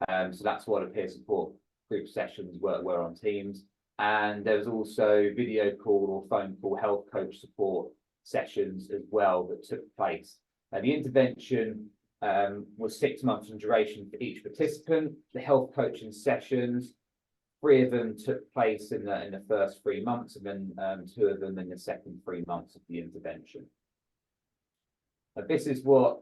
So that's why the peer support group sessions were on Teams. And there was also video call or phone call health coach support sessions as well that took place. The intervention was 6 months in duration for each participant. The health coaching sessions, 3 of them took place in the first 3 months, and then 2 of them in the second 3 months of the intervention. This is what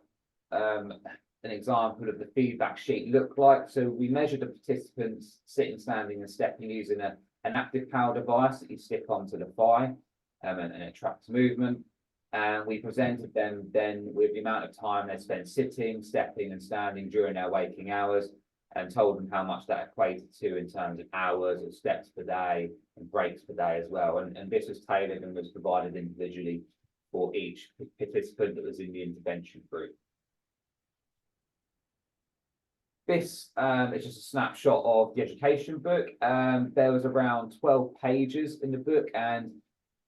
an example of the feedback sheet looked like. So we measured the participants sitting, standing and stepping using an active power device that you stick onto the thigh, and it tracks movement. And we presented them then with the amount of time they spent sitting, stepping and standing during their waking hours, and told them how much that equated to in terms of hours or steps per day and breaks per day as well. And this was tailored and was provided individually for each participant that was in the intervention group. This is just a snapshot of the education book. There was around 12 pages in the book, and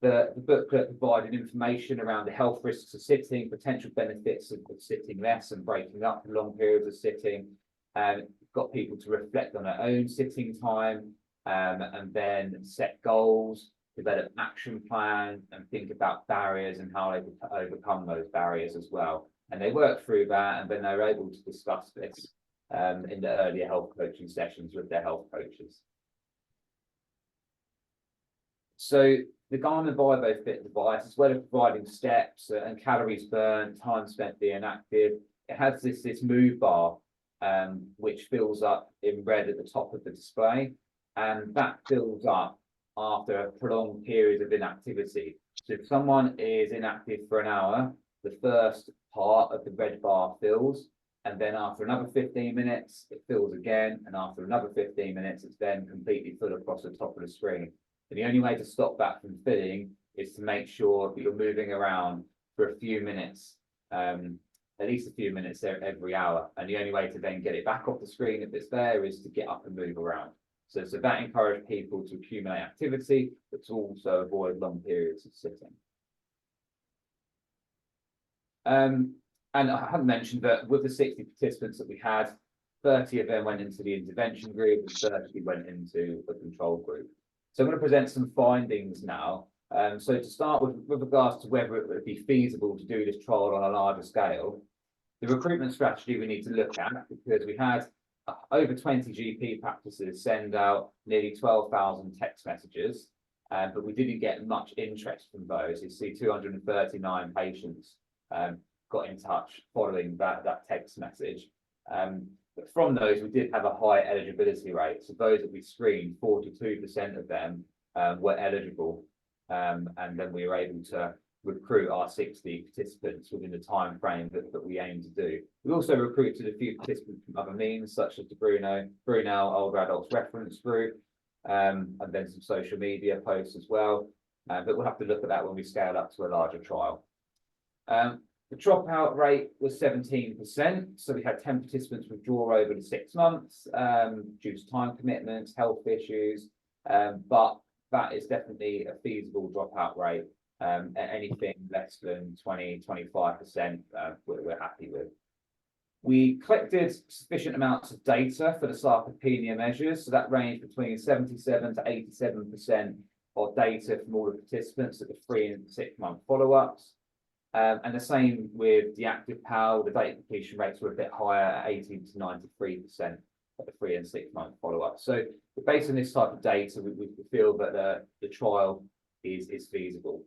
the booklet provided information around the health risks of sitting, potential benefits of sitting less and breaking up long periods of sitting, got people to reflect on their own sitting time, and then set goals, develop an action plan, and think about barriers and how they could overcome those barriers as well. And they worked through that, and then they were able to discuss this in the earlier health coaching sessions with their health coaches. So the Garmin VivoFit device, as well as providing steps and calories burned, time spent being active, it has this move bar, which fills up in red at the top of the display, and that fills up after a prolonged period of inactivity. So if someone is inactive for an hour, the first part of the red bar fills, and then after another 15 minutes, it fills again, and after another 15 minutes, it's then completely full across the top of the screen. And the only way to stop that from filling is to make sure that you're moving around for a few minutes, at least a few minutes every hour. And the only way to then get it back off the screen if it's there is to get up and move around. So that encourages people to accumulate activity, but to also avoid long periods of sitting. And I haven't mentioned that with the 60 participants that we had, 30 of them went into the intervention group and 30 went into the control group. So I'm going to present some findings now. So to start with regards to whether it would be feasible to do this trial on a larger scale, the recruitment strategy we need to look at, because we had over 20 GP practices send out nearly 12,000 text messages, but we didn't get much interest from those. You see 239 patients got in touch following that text message. But from those, we did have a high eligibility rate. So those that we screened, 42% of them were eligible. And then we were able to recruit our 60 participants within the time frame that we aim to do. We also recruited a few participants from other means, such as the Brunel Older Adults Reference Group, and then some social media posts as well. But we'll have to look at that when we scale up to a larger trial. The dropout rate was 17%. So we had 10 participants withdraw over the 6 months due to time commitments, health issues, but that is definitely a feasible dropout rate. Anything less than 20–25%, we're happy with. We collected sufficient amounts of data for the sarcopenia measures, so that ranged between 77 to 87% of data from all the participants at the 3 and 6 month follow-ups. And the same with the active PAL, the data completion rates were a bit higher at 18 to 93% at the 3 and 6 month follow-up. So based on this type of data, we feel that the trial is feasible.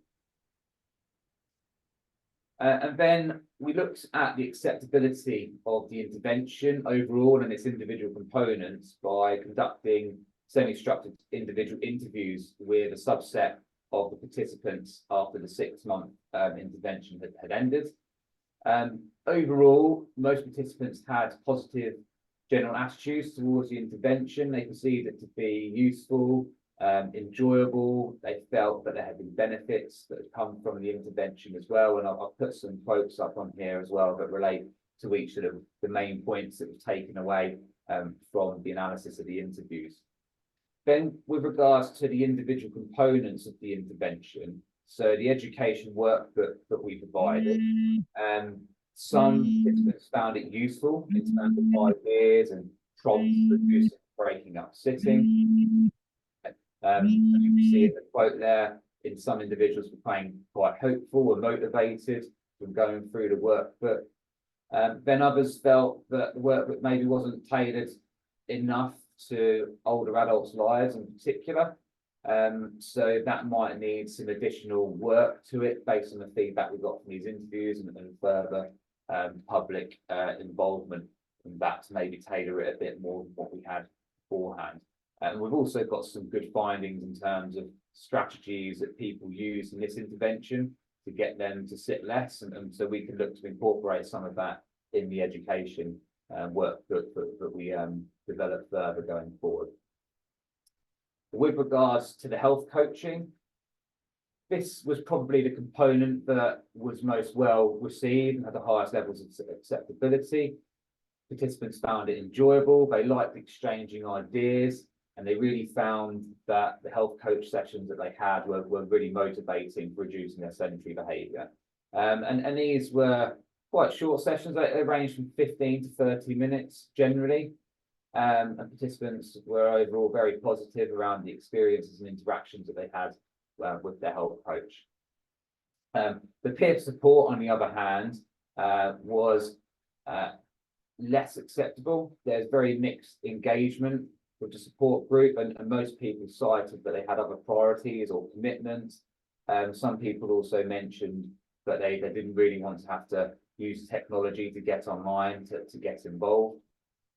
And then we looked at the acceptability of the intervention overall and its individual components by conducting semi-structured individual interviews with a subset of the participants after the 6 month intervention had ended. Overall, most participants had positive general attitudes towards the intervention. They perceived it to be useful, enjoyable. They felt that there had been benefits that had come from the intervention as well. And I'll put some quotes up on here as well that relate to each of the main points that was taken away from the analysis of the interviews. Then with regards to the individual components of the intervention, so the education workbook that we provided, some participants found it useful in terms of ideas and prompts for reducing breaking up sitting. As you can see in the quote there, in some individuals were feeling quite hopeful and motivated from going through the workbook. Then others felt that the workbook maybe wasn't tailored enough to older adults' lives in particular. So that might need some additional work to it based on the feedback we got from these interviews and further public involvement in that to maybe tailor it a bit more than what we had beforehand. And we've also got some good findings in terms of strategies that people use in this intervention to get them to sit less. And so we can look to incorporate some of that in the education work that we develop further going forward. With regards to the health coaching, this was probably the component that was most well received and had the highest levels of acceptability. Participants found it enjoyable, they liked exchanging ideas, and they really found that the health coach sessions that they had were really motivating for reducing their sedentary behaviour. And these were quite short sessions. They ranged from 15 to 30 minutes generally. And participants were overall very positive around the experiences and interactions that they had with their health coach. The peer support, on the other hand, was less acceptable. There's very mixed engagement with the support group, and most people cited that they had other priorities or commitments. Some people also mentioned that they didn't really want to have to use technology to get online to get involved.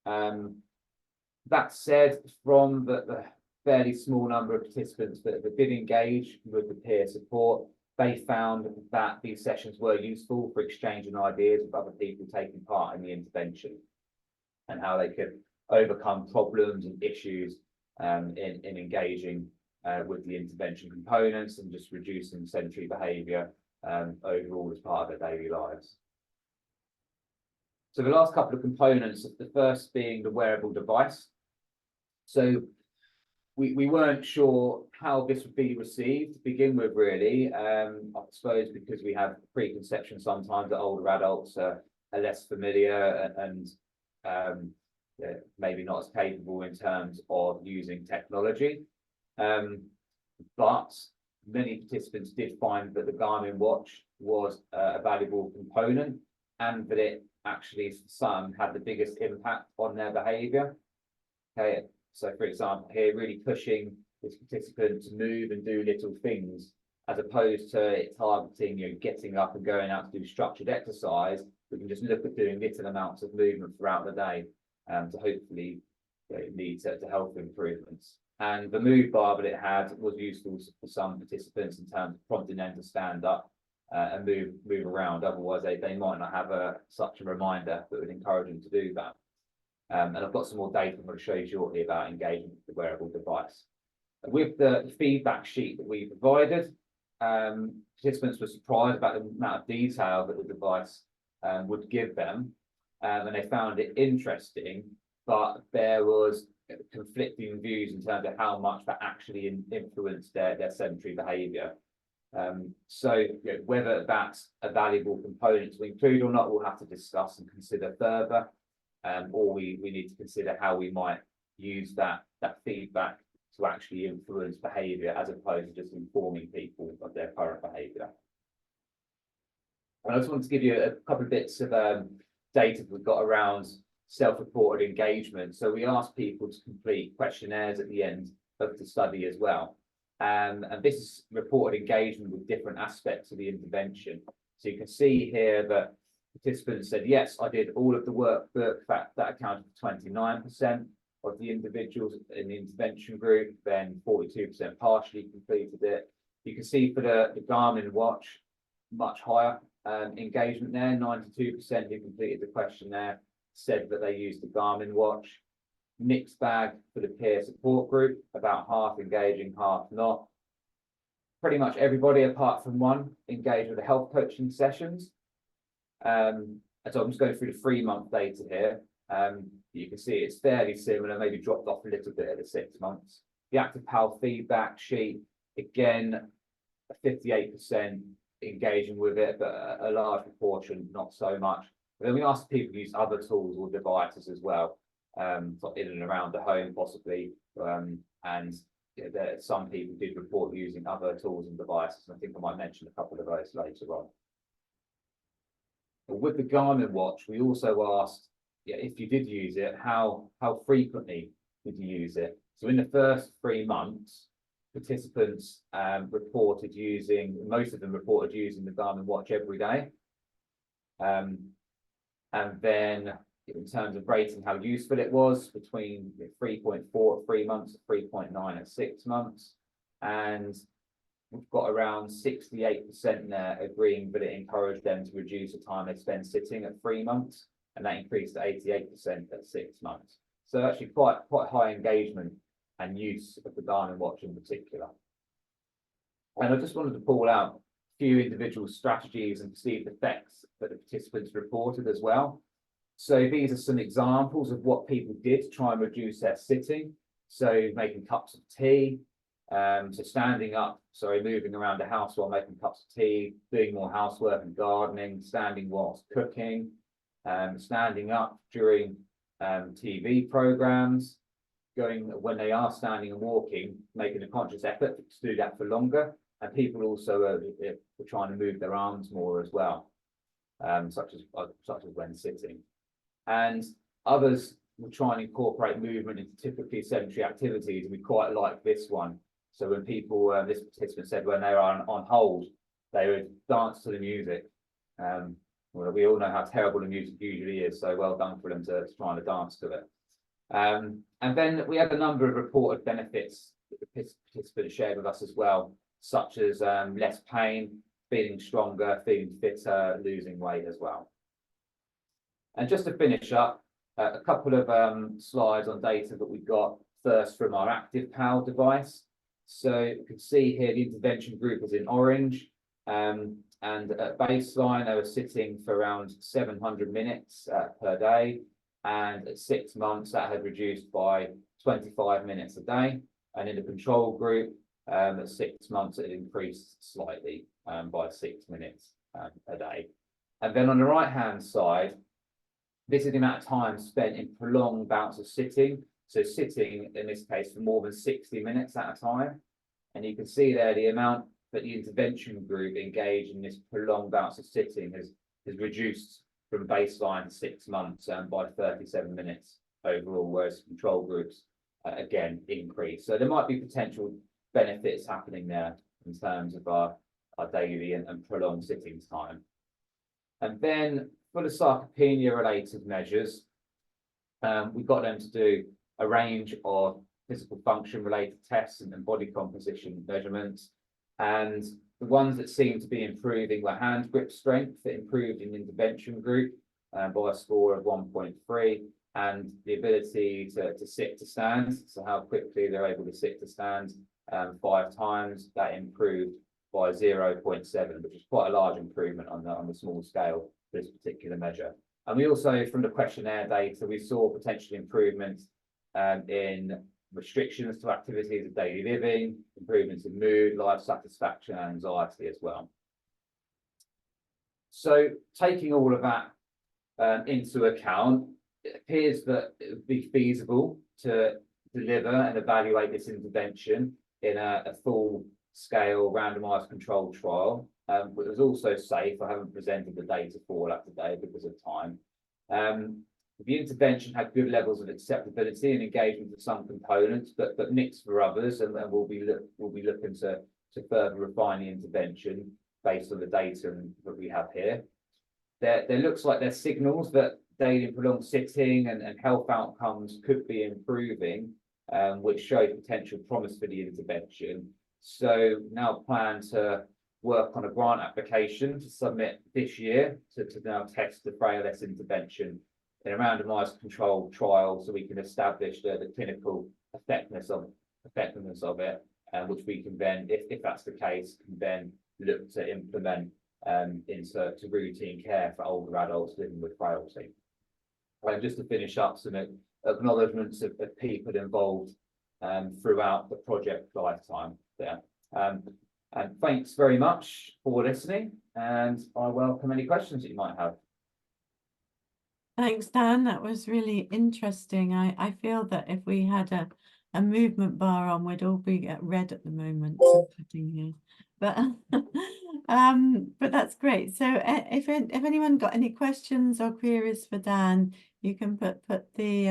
That said, from the fairly small number of participants that did engage with the peer support, they found that these sessions were useful for exchanging ideas with other people taking part in the intervention, and how they could overcome problems and issues in engaging with the intervention components, and just reducing sedentary behaviour overall as part of their daily lives. So the last couple of components, the first being the wearable device. So we weren't sure how this would be received to begin with, really. I suppose because we have preconceptions sometimes that older adults are less familiar and maybe not as capable in terms of using technology. But many participants did find that the Garmin watch was a valuable component, and that it actually, for some, had the biggest impact on their behaviour. Okay, so for example, here, really pushing this participant to move and do little things, as opposed to it targeting, getting up and going out to do structured exercise. We can just look at doing little amounts of movement throughout the day to hopefully lead to health improvements. And the move bar that it had was useful for some participants in terms of prompting them to stand up and move around. Otherwise, they might not have such a reminder that would encourage them to do that. And I've got some more data I'm going to show you shortly about engagement with the wearable device. With the feedback sheet that we provided, participants were surprised about the amount of detail that the device would give them, and they found it interesting, but there was conflicting views in terms of how much that actually influenced their sedentary behaviour. So whether that's a valuable component to include or not, we'll have to discuss and consider further, or we need to consider how we might use that feedback to actually influence behaviour, as opposed to just informing people of their current behaviour. And I just want to give you a couple of bits of data we've got around self-reported engagement. So we asked people to complete questionnaires at the end of the study as well. And this is reported engagement with different aspects of the intervention. So you can see here that participants said, yes, I did all of the workbook. That accounted for 29% of the individuals in the intervention group, then 42% partially completed it. You can see for the Garmin watch, much higher engagement there. 92% who completed the questionnaire said that they used the Garmin watch. Mixed bag for the peer support group, about half engaging, half not. Pretty much everybody apart from one engaged with the health coaching sessions. And so I'm just going through the 3-month data here. You can see it's fairly similar, maybe dropped off a little bit at the 6 months. The active PAL feedback sheet, again, 58% engaging with it, but a large proportion not so much. But then we asked people to use other tools or devices as well, in and around the home possibly, and some people did report using other tools and devices, and I think I might mention a couple of those later on. But with the Garmin watch, we also asked, if you did use it, how frequently did you use it? So in the first 3 months, participants reported using, most of them reported using the Garmin watch every day. And then in terms of rating how useful it was, between 3.4 at 3 months, 3.9 at 6 months. And we've got around 68% there agreeing that it encouraged them to reduce the time they spend sitting at 3 months, and that increased to 88% at 6 months. So actually quite high engagement and use of the Garmin watch in particular. And I just wanted to pull out a few individual strategies and perceived effects that the participants reported as well. So these are some examples of what people did to try and reduce their sitting. So making cups of tea, moving around the house while making cups of tea, doing more housework and gardening, standing whilst cooking, standing up during TV programs, when they are standing and walking, making a conscious effort to do that for longer. And people also were trying to move their arms more as well, such as when sitting. and others will try and incorporate movement into typically sedentary activities. And we quite like this one. So when people, this participant said when they were on hold, they would dance to the music. Well, we all know how terrible the music usually is, so well done for them to try and dance to it. And then we had a number of reported benefits that the participants shared with us as well, such as less pain, feeling stronger, feeling fitter, losing weight as well. And just to finish up, a couple of slides on data that we got first from our Active PAL device. So you can see here the intervention group is in orange, and at baseline they were sitting for around 700 minutes per day, and at 6 months that had reduced by 25 minutes a day, and in the control group at 6 months it increased slightly by 6 minutes a day. And then on the right hand side, this is the amount of time spent in prolonged bouts of sitting. So sitting, in this case, for more than 60 minutes at a time. And you can see there the amount that the intervention group engaged in this prolonged bouts of sitting has reduced from baseline to 6 months by 37 minutes overall, whereas control groups, again, increase. So there might be potential benefits happening there in terms of our daily and prolonged sitting time. And then for the sarcopenia-related measures, we got them to do a range of physical function-related tests and body composition measurements. And the ones that seemed to be improving were hand grip strength, that improved in the intervention group by a score of 1.3, and the ability to sit to stand, so how quickly they're able to sit to stand 5 times, that improved by 0.7, which is quite a large improvement on the small scale for this particular measure. And we also, from the questionnaire data, we saw potential improvements in restrictions to activities of daily living, improvements in mood, life satisfaction, and anxiety as well. So taking all of that into account, it appears that it would be feasible to deliver and evaluate this intervention in a full-scale randomised controlled trial. But it was also safe. I haven't presented the data for that today because of time. The intervention had good levels of acceptability and engagement for some components, but mixed for others, and we'll be looking to further refine the intervention based on the data that we have here. There looks like there's signals that daily and prolonged sitting and health outcomes could be improving, which show potential promise for the intervention. So now plan to work on a grant application to submit this year to now test the frailness intervention in a randomised controlled trial, so we can establish the clinical effectiveness of it, which we can then, if that's the case, can then look to implement into routine care for older adults living with frailty. And just to finish up, some acknowledgements of people involved throughout the project lifetime there. And thanks very much for listening, and I welcome any questions that you might have. Thanks, Dan. That was really interesting. I feel that if we had a movement bar on, we'd all be at red at the moment. Here. But that's great. So if anyone got any questions or queries for Dan, you can put the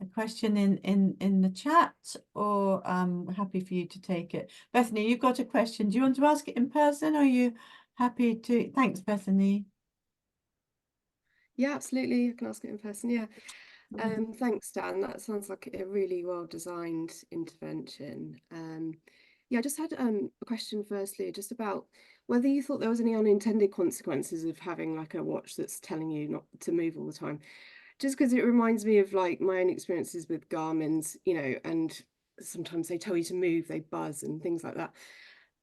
a question in the chat, or we're happy for you to take it. Bethany, you've got a question. Do you want to ask it in person, or are you happy to? Thanks, Bethany. Yeah, absolutely. I can ask it in person. Yeah. Thanks, Dan. That sounds like a really well-designed intervention. Yeah, I just had a question firstly, just about whether you thought there was any unintended consequences of having like a watch that's telling you not to move all the time. Just because it reminds me of like my own experiences with Garmin's, you know, and sometimes they tell you to move, they buzz and things like that.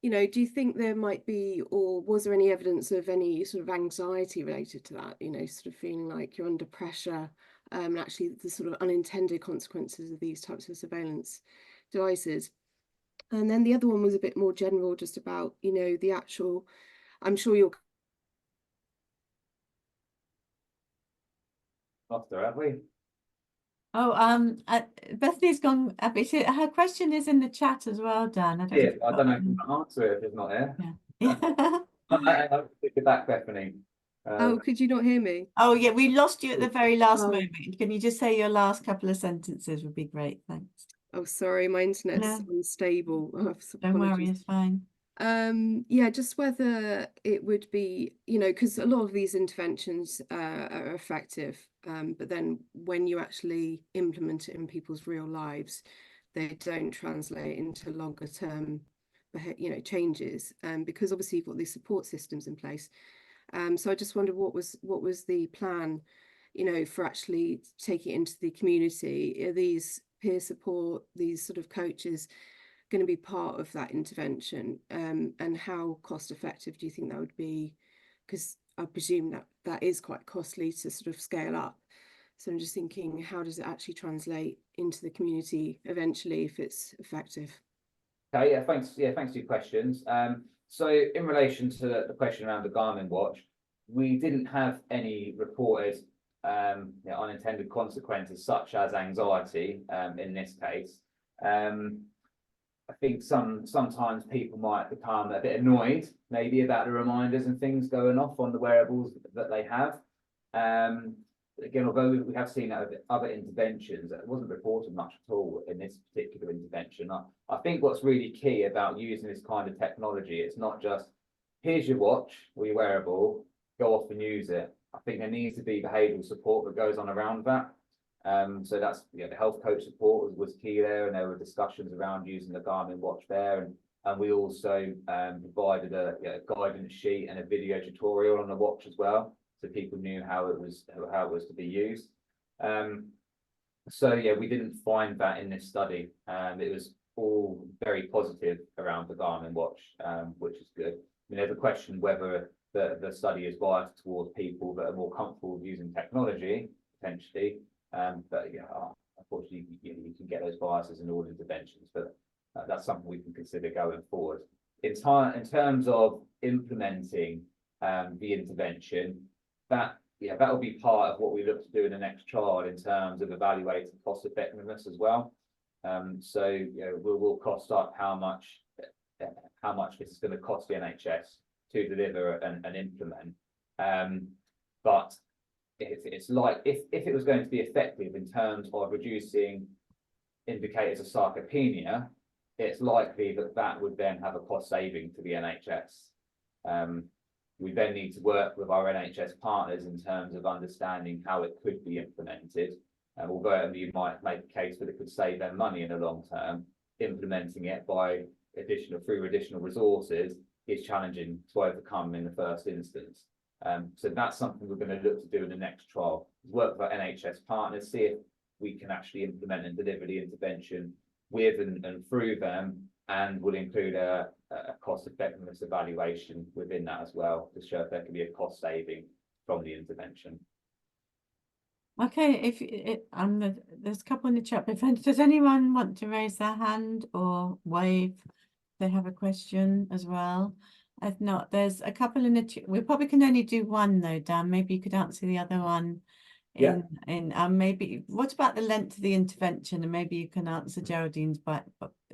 You know, do you think there might be, or was there any evidence of any sort of anxiety related to that, you know, sort of feeling like you're under pressure, and actually the sort of unintended consequences of these types of surveillance devices? And then the other one was a bit more general, just about, you know, the actual, I'm sure you're... After, have we? Oh, Bethany's gone. Her question is in the chat as well, Dan. I don't know if you can answer it if it's not here. Yeah. I'll pick it back, Bethany. Oh, could you not hear me? Oh yeah, we lost you at the very last Oh. moment. Can you just say your last couple of sentences would be great, thanks. Oh, sorry, my internet's No. unstable. Oh, Don't worry, apologies. it's fine. Yeah, just whether it would be, you know, because a lot of these interventions are effective, but then when you actually implement it in people's real lives, they don't translate into longer term, you know, changes. Because obviously you've got these support systems in place. So I just wondered what was the plan, you know, for actually taking it into the community? Are these peer support, these sort of coaches, going to be part of that intervention, and how cost effective do you think that would be? Because I presume that that is quite costly to sort of scale up. So I'm just thinking, how does it actually translate into the community eventually if it's effective? Okay, yeah, thanks. Yeah, thanks for your questions. So in relation to the question around the Garmin watch, we didn't have any reported unintended consequences such as anxiety in this case. I think sometimes people might become a bit annoyed maybe about the reminders and things going off on the wearables that they have. Again, although we have seen other interventions, it wasn't reported much at all in this particular intervention. I think what's really key about using this kind of technology, it's not just, here's your watch or your wearable, go off and use it. I think there needs to be behavioural support that goes on around that. So that's, the health coach support was key there, and there were discussions around using the Garmin watch there, and we also provided a guidance sheet and a video tutorial on the watch as well, so people knew how it was to be used. So yeah, we didn't find that in this study. It was all very positive around the Garmin watch, which is good. I mean, there's a question whether the study is biased towards people that are more comfortable with using technology potentially. But yeah, unfortunately, you can get those biases in all interventions, but that's something we can consider going forward. In terms of implementing the intervention, that will be part of what we look to do in the next trial in terms of evaluating cost effectiveness as well. So we'll cost up how much this is going to cost the NHS to deliver and implement. But it's like if it was going to be effective in terms of reducing indicators of sarcopenia, it's likely that would then have a cost saving to the NHS. We then need to work with our NHS partners in terms of understanding how it could be implemented. Although you might make a case that it could save them money in the long term, implementing it through additional resources is challenging to overcome in the first instance. So that's something we're going to look to do in the next trial. Work with our NHS partners, see if we can actually implement and deliver the intervention with and through them, and will include a cost effectiveness evaluation within that as well to show if there can be a cost saving from the intervention. Okay, there's a couple in the chat. Does anyone want to raise their hand or wave? They have a question as well. If not, there's a couple in the chat. We probably can only do one though, Dan. Maybe you could answer the other one. Maybe what about the length of the intervention, and maybe you can answer Geraldine's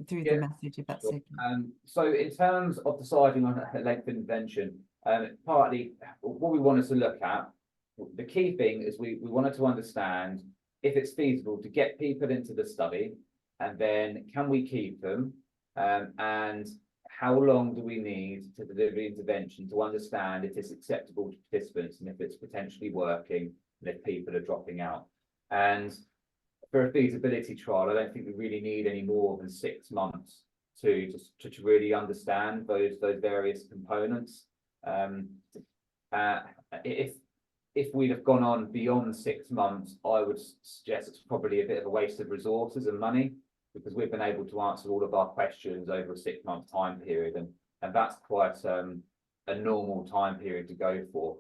through the message if that's okay. So in terms of deciding on a length of intervention, partly what we wanted to look at, the key thing is we wanted to understand if it's feasible to get people into the study, and then can we keep them, and how long do we need to deliver the intervention to understand if it's acceptable to participants and if it's potentially working, and if people are dropping out. And for a feasibility trial, I don't think we really need any more than 6 months to really understand those various components. If we'd have gone on beyond 6 months, I would suggest it's probably a bit of a waste of resources and money, because we've been able to answer all of our questions over a 6-month time period, and that's quite a normal time period to go for.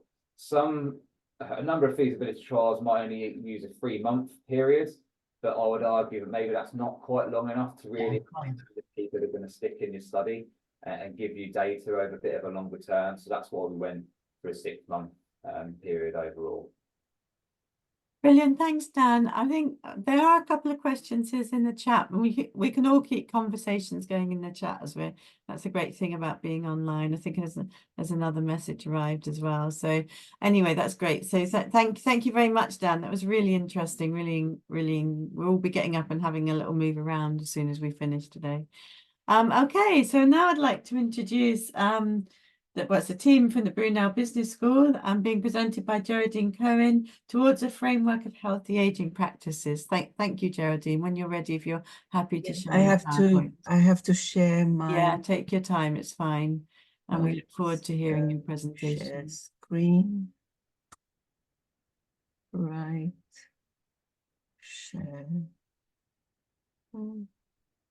A number of feasibility trials might only use a 3-month period, but I would argue that maybe that's not quite long enough to really the people that are going to stick in your study and give you data over a bit of a longer term. So that's why we went for a 6-month period overall. Brilliant, thanks, Dan. I think there are a couple of questions here in the chat, and we can all keep conversations going in the chat as we're. That's a great thing about being online. I think there's another message arrived as well. So anyway, that's great. So thank you very much, Dan. That was really interesting. Really, we'll all be getting up and having a little move around as soon as we finish today. Okay, so now I'd like to introduce that was a team from the Brunel Business School and being presented by Geraldine Cohen towards a framework of healthy aging practices. Thank you, Geraldine. When you're ready, if you're happy to share. I have to share my. Yeah, take your time. It's fine, and we look forward to hearing your presentation. Share screen. Right. Share.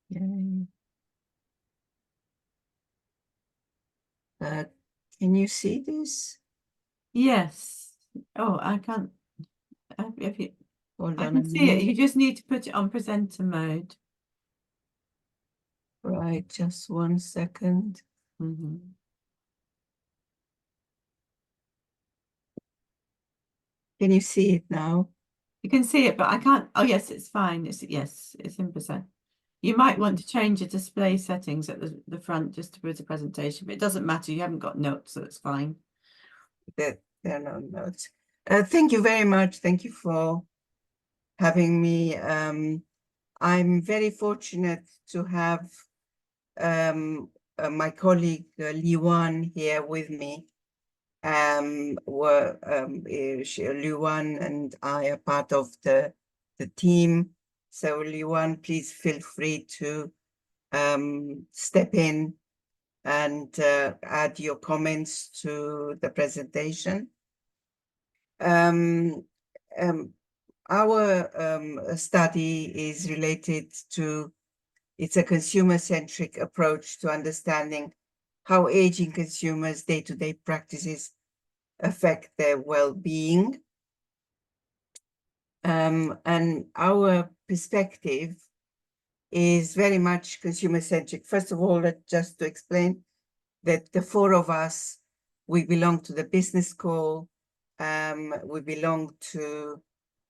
Yay. Can you see this? Yes. Oh, I can't. If you, Hold I on can a see it. minute. You just need to put it on presenter mode. Right, just 1 second. Mm-hmm. Can you see it now? You can see it, but I can't. Oh, yes, it's fine. It's in percent. You might want to change the display settings at the front just to put a presentation, but it doesn't matter. You haven't got notes, so it's fine. There are no notes. Thank you very much. Thank you for having me. I'm very fortunate to have my colleague Li Wan here with me. Li Wan and I are part of the team. So Li Wan, please feel free to step in and add your comments to the presentation. Our study is related to, it's a consumer-centric approach to understanding how aging consumers' day-to-day practices affect their well-being. And our perspective is very much consumer-centric. First of all, just to explain that the four of us, we belong to the business school, we belong to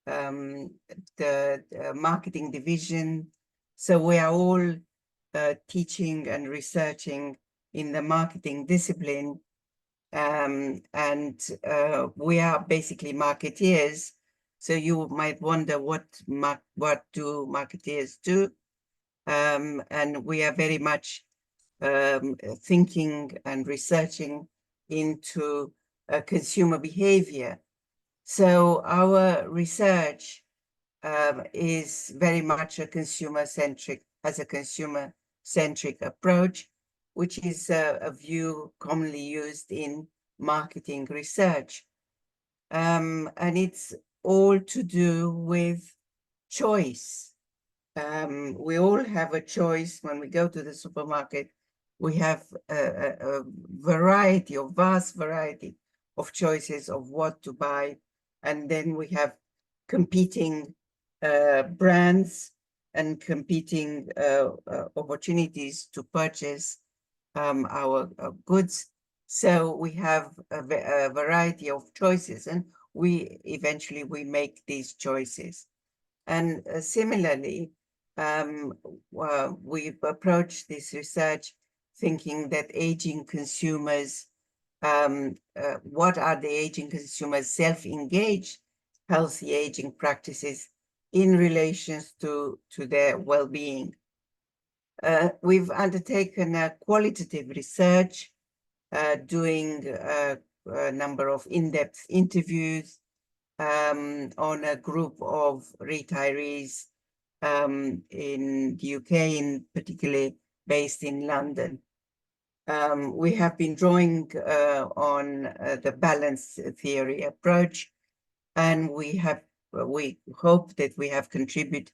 the marketing division. So we are all teaching and researching in the marketing discipline. And we are basically marketeers. So you might wonder what do marketeers do? And we are very much thinking and researching into consumer behavior. So our research is very much a consumer-centric approach, which is a view commonly used in marketing research. And it's all to do with choice. We all have a choice when we go to the supermarket. We have a vast variety of choices of what to buy. And then we have competing brands and competing opportunities to purchase our goods. So we have a variety of choices, and we eventually make these choices. And similarly, we've approached this research thinking that aging consumers, what are the aging consumers' self-engaged healthy aging practices in relation to their well-being. We've undertaken a qualitative research, doing a number of in-depth interviews on a group of retirees in the UK, in particularly based in London. We have been drawing on the balance theory approach, and we hope that we have contributed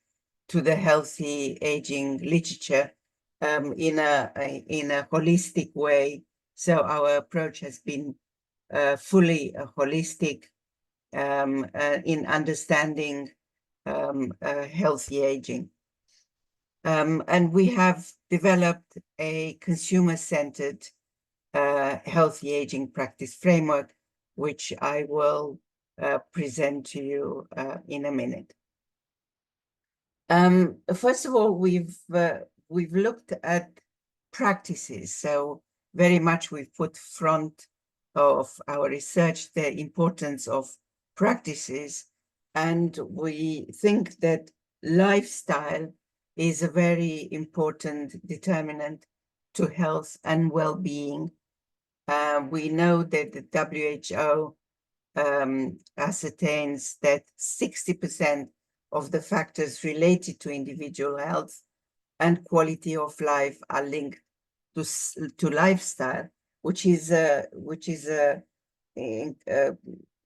to the healthy aging literature in a holistic way. So our approach has been fully holistic in understanding healthy aging. And we have developed a consumer-centered healthy aging practice framework, which I will present to you in a minute. First of all, we've looked at practices. So very much we've put front of our research the importance of practices, and we think that lifestyle is a very important determinant to health and well-being. We know that the WHO ascertains that 60% of the factors related to individual health and quality of life are linked to lifestyle, which is a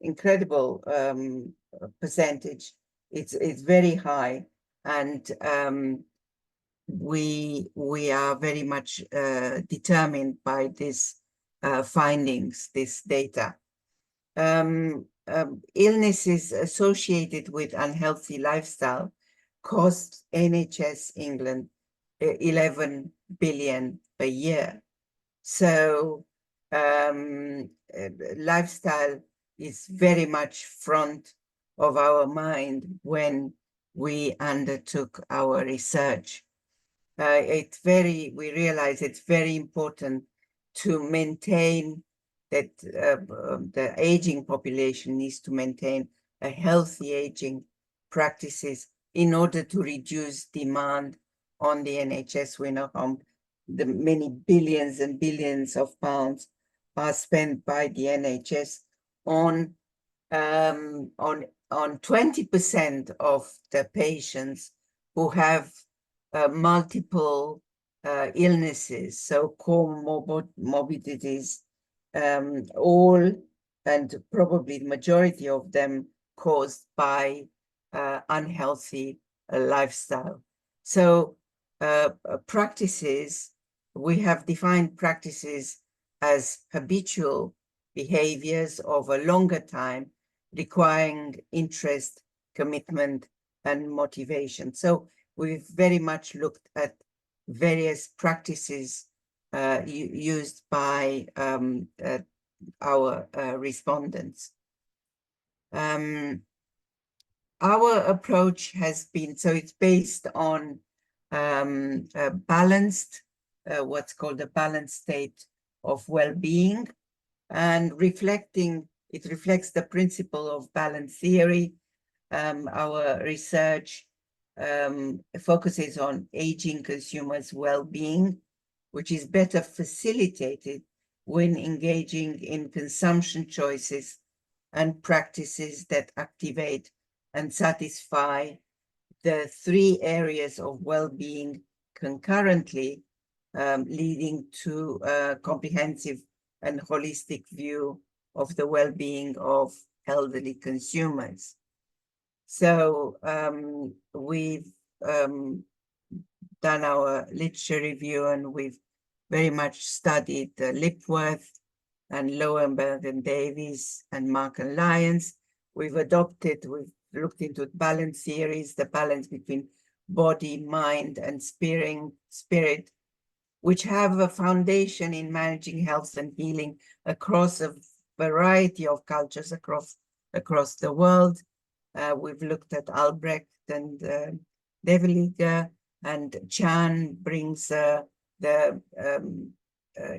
incredible percentage. It's very high, and we are very much determined by this findings, this data. Illnesses associated with unhealthy lifestyle cost NHS England 11 billion a year. So lifestyle is very much front of our mind when we undertook our research. We realize it's very important to maintain that the aging population needs to maintain a healthy aging practices in order to reduce demand on the NHS. We know how the many billions and billions of pounds are spent by the NHS on 20% of the patients who have multiple illnesses, so comorbidities, all and probably the majority of them caused by unhealthy lifestyle. So practices, we have defined practices as habitual behaviors of a longer time requiring interest, commitment, and motivation. So we've very much looked at various practices used by our respondents. Our approach has been, so it's based on a balanced, what's called a balanced state of well-being, and it reflects the principle of balance theory. Our research focuses on aging consumers' well-being, which is better facilitated when engaging in consumption choices and practices that activate and satisfy the three areas of well-being concurrently, leading to a comprehensive and holistic view of the well-being of elderly consumers. So we've done our literature review, and we've very much studied Lipworth and Lowenberg and Davies and Mark and Lyons. We've looked into balance theories, the balance between body, mind, and spirit, which have a foundation in managing health and healing across a variety of cultures across the world. We've looked at Albrecht and Develiger, and Chan brings the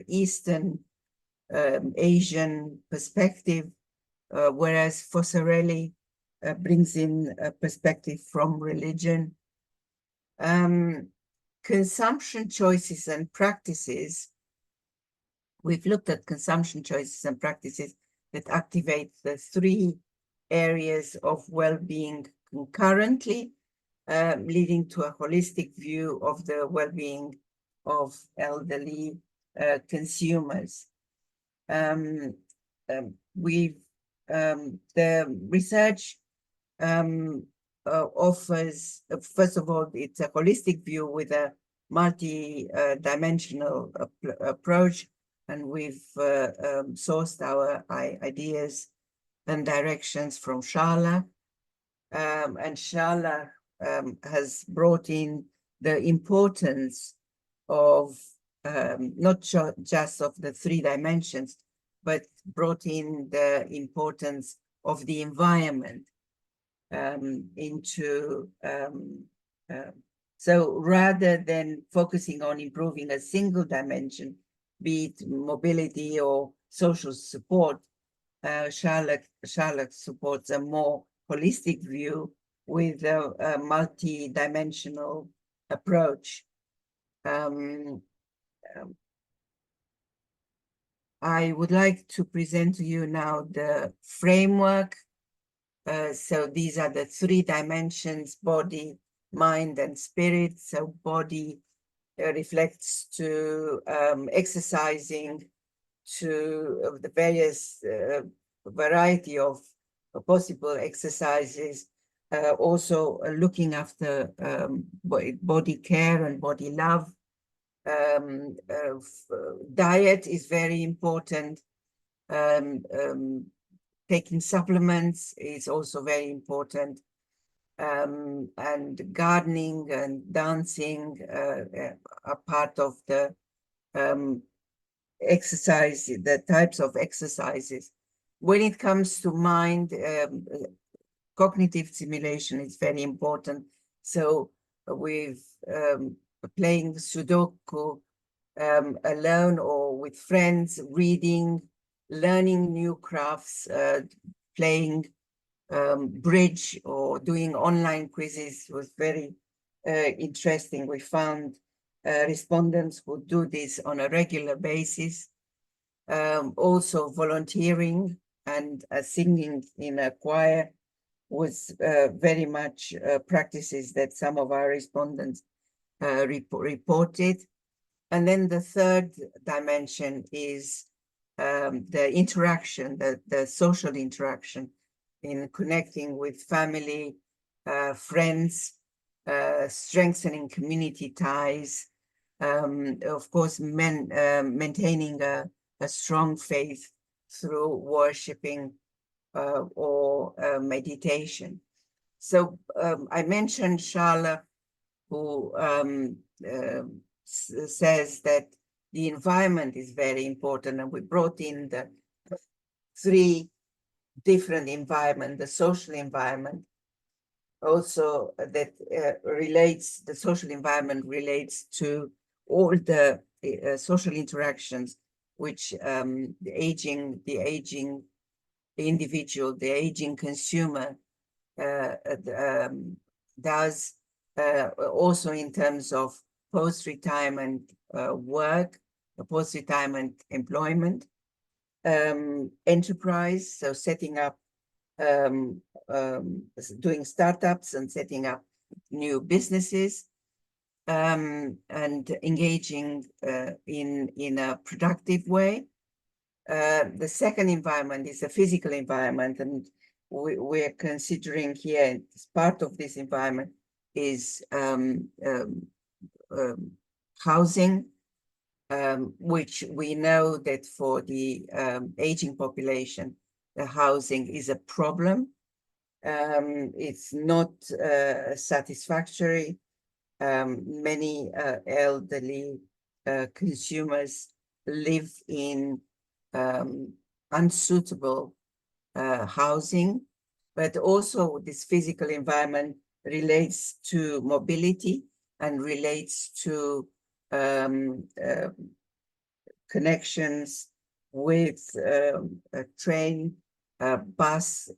Eastern Asian perspective, whereas Fossarelli brings in a perspective from religion. Consumption choices and practices. We've looked at consumption choices and practices that activate the three areas of well-being concurrently, leading to a holistic view of the well-being of elderly consumers. The research offers, first of all, it's a holistic view with a multi-dimensional approach, and we've sourced our ideas and directions from Sharla, and Sharla has brought in the importance of not just of the three dimensions, but brought in the importance of the environment so rather than focusing on improving a single dimension, be it mobility or social support, Charlotte supports a more holistic view with a multi-dimensional approach. I would like to present to you now the framework. So these are the 3 dimensions: body, mind, and spirit. So body reflects to exercising, to the various variety of possible exercises, also looking after body care and body love. Diet is very important. Taking supplements is also very important. And gardening and dancing are part of the exercise, the types of exercises. When it comes to mind, cognitive stimulation is very important. So with playing Sudoku alone or with friends, reading, learning new crafts, playing bridge or doing online quizzes was very interesting. We found respondents who do this on a regular basis. Also volunteering and singing in a choir was very much practices that some of our respondents reported. And then the third dimension is the interaction, the social interaction in connecting with family, friends, strengthening community ties, of course, maintaining a strong faith through worshipping or meditation. So I mentioned Charlotte, who says that the environment is very important, and we brought in the 3 different environment, the social environment, also that relates, the social environment relates to all the social interactions which the aging individual, the aging consumer does, also in terms of post-retirement work, post-retirement employment, enterprise, so setting up, doing startups and setting up new businesses, and engaging in a productive way. The second environment is a physical environment, and we're considering here as part of this environment is housing, which we know that for the aging population, the housing is a problem. It's not satisfactory. Many elderly consumers live in unsuitable housing, but also this physical environment relates to mobility and relates to connections with a train, bus,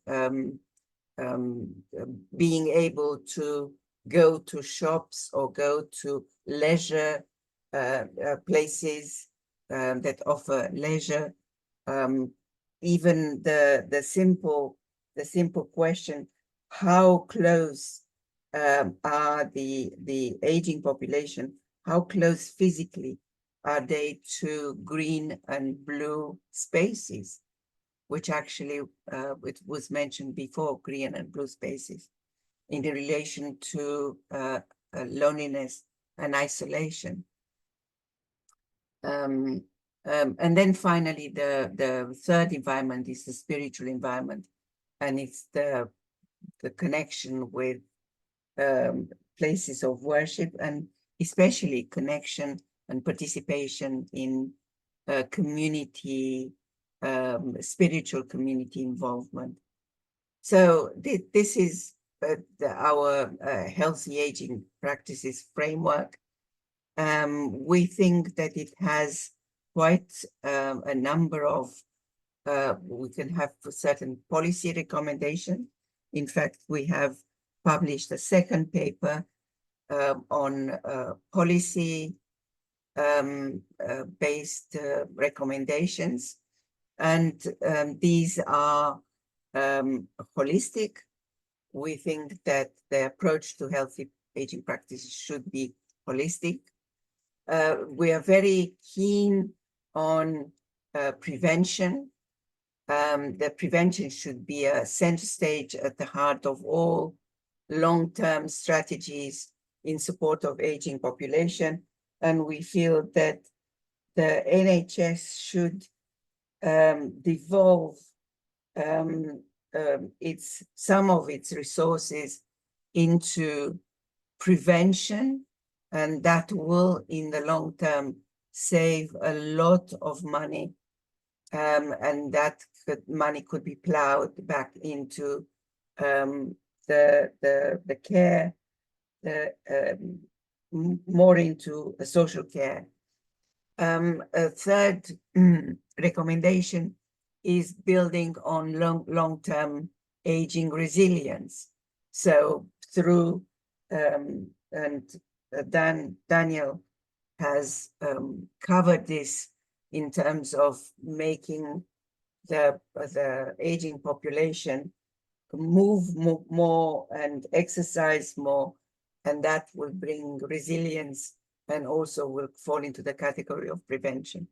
being able to go to shops or go to leisure places that offer leisure. Even the simple question, how close are the aging population, how close physically are they to green and blue spaces, which actually it was mentioned before, green and blue spaces, in relation to loneliness and isolation. And then finally, the third environment is the spiritual environment, and it's the connection with places of worship, and especially connection and participation in community, spiritual community involvement. So this is our healthy aging practices framework. We think that it has quite a number of, we can have certain policy recommendations. In fact, we have published a second paper on policy based recommendations. And these are holistic. We think that the approach to healthy aging practices should be holistic. We are very keen on prevention. The prevention should be a center stage at the heart of all long-term strategies in support of aging population. And we feel that the NHS should devolve some of its resources into prevention, and that will in the long term save a lot of money, and that money could be plowed back into the care, more into social care. A third recommendation is building on long-term aging resilience. So through, and Daniel has covered this in terms of making the aging population move more and exercise more, and that will bring resilience and also will fall into the category of prevention.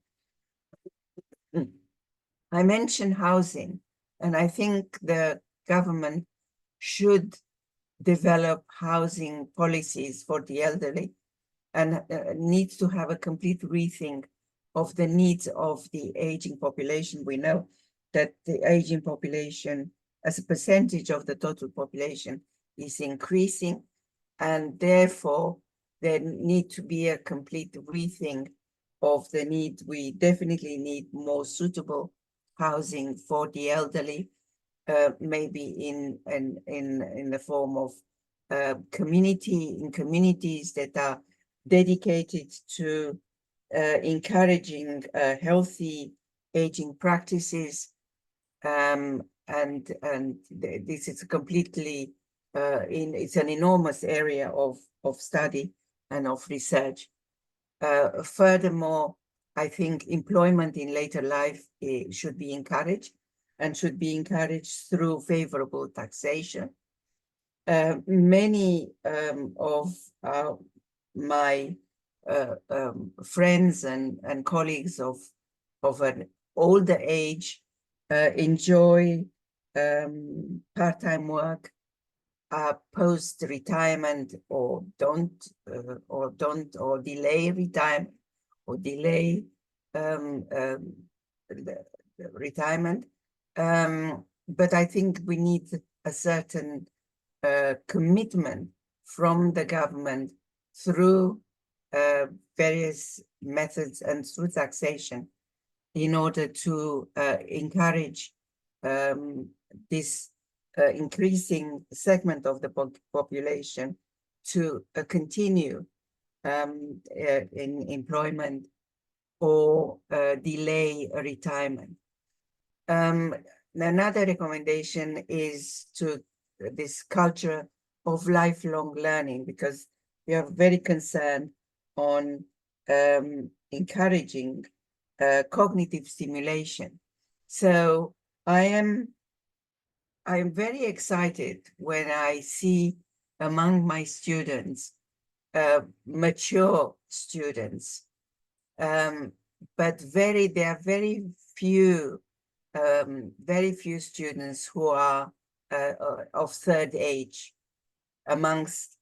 I mentioned housing, and I think the government should develop housing policies for the elderly and needs to have a complete rethink of the needs of the aging population. We know that the aging population as a percentage of the total population is increasing, and therefore there need to be a complete rethink of the need. We definitely need more suitable housing for the elderly, maybe in the form of communities that are dedicated to encouraging healthy aging practices, and this is completely it's an enormous area of study and of research. Furthermore, I think employment in later life should be encouraged, and should be encouraged through favorable taxation. Many of my friends and colleagues of an older age enjoy part-time work post-retirement, or delay retirement, or delay the retirement. But I think we need a certain commitment from the government through various methods and through taxation in order to encourage this increasing segment of the population to continue in employment or delay retirement. Another recommendation is to this culture of lifelong learning, because we are very concerned on encouraging cognitive stimulation. So I am very excited when I see among my students, mature students, but there are very few students who are of third age. Amongst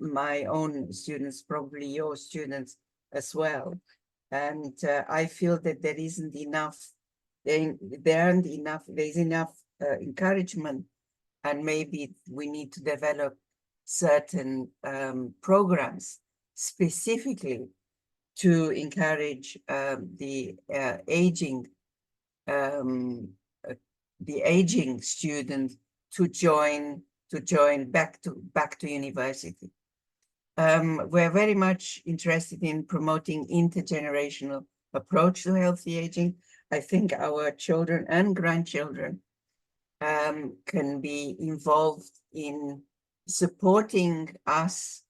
my own students, probably your students as well. And I feel that there isn't enough, there is enough encouragement, and maybe we need to develop certain programs specifically to encourage the aging student to join back to university. We're very much interested in promoting intergenerational approach to healthy aging. I think our children and grandchildren can be involved in supporting us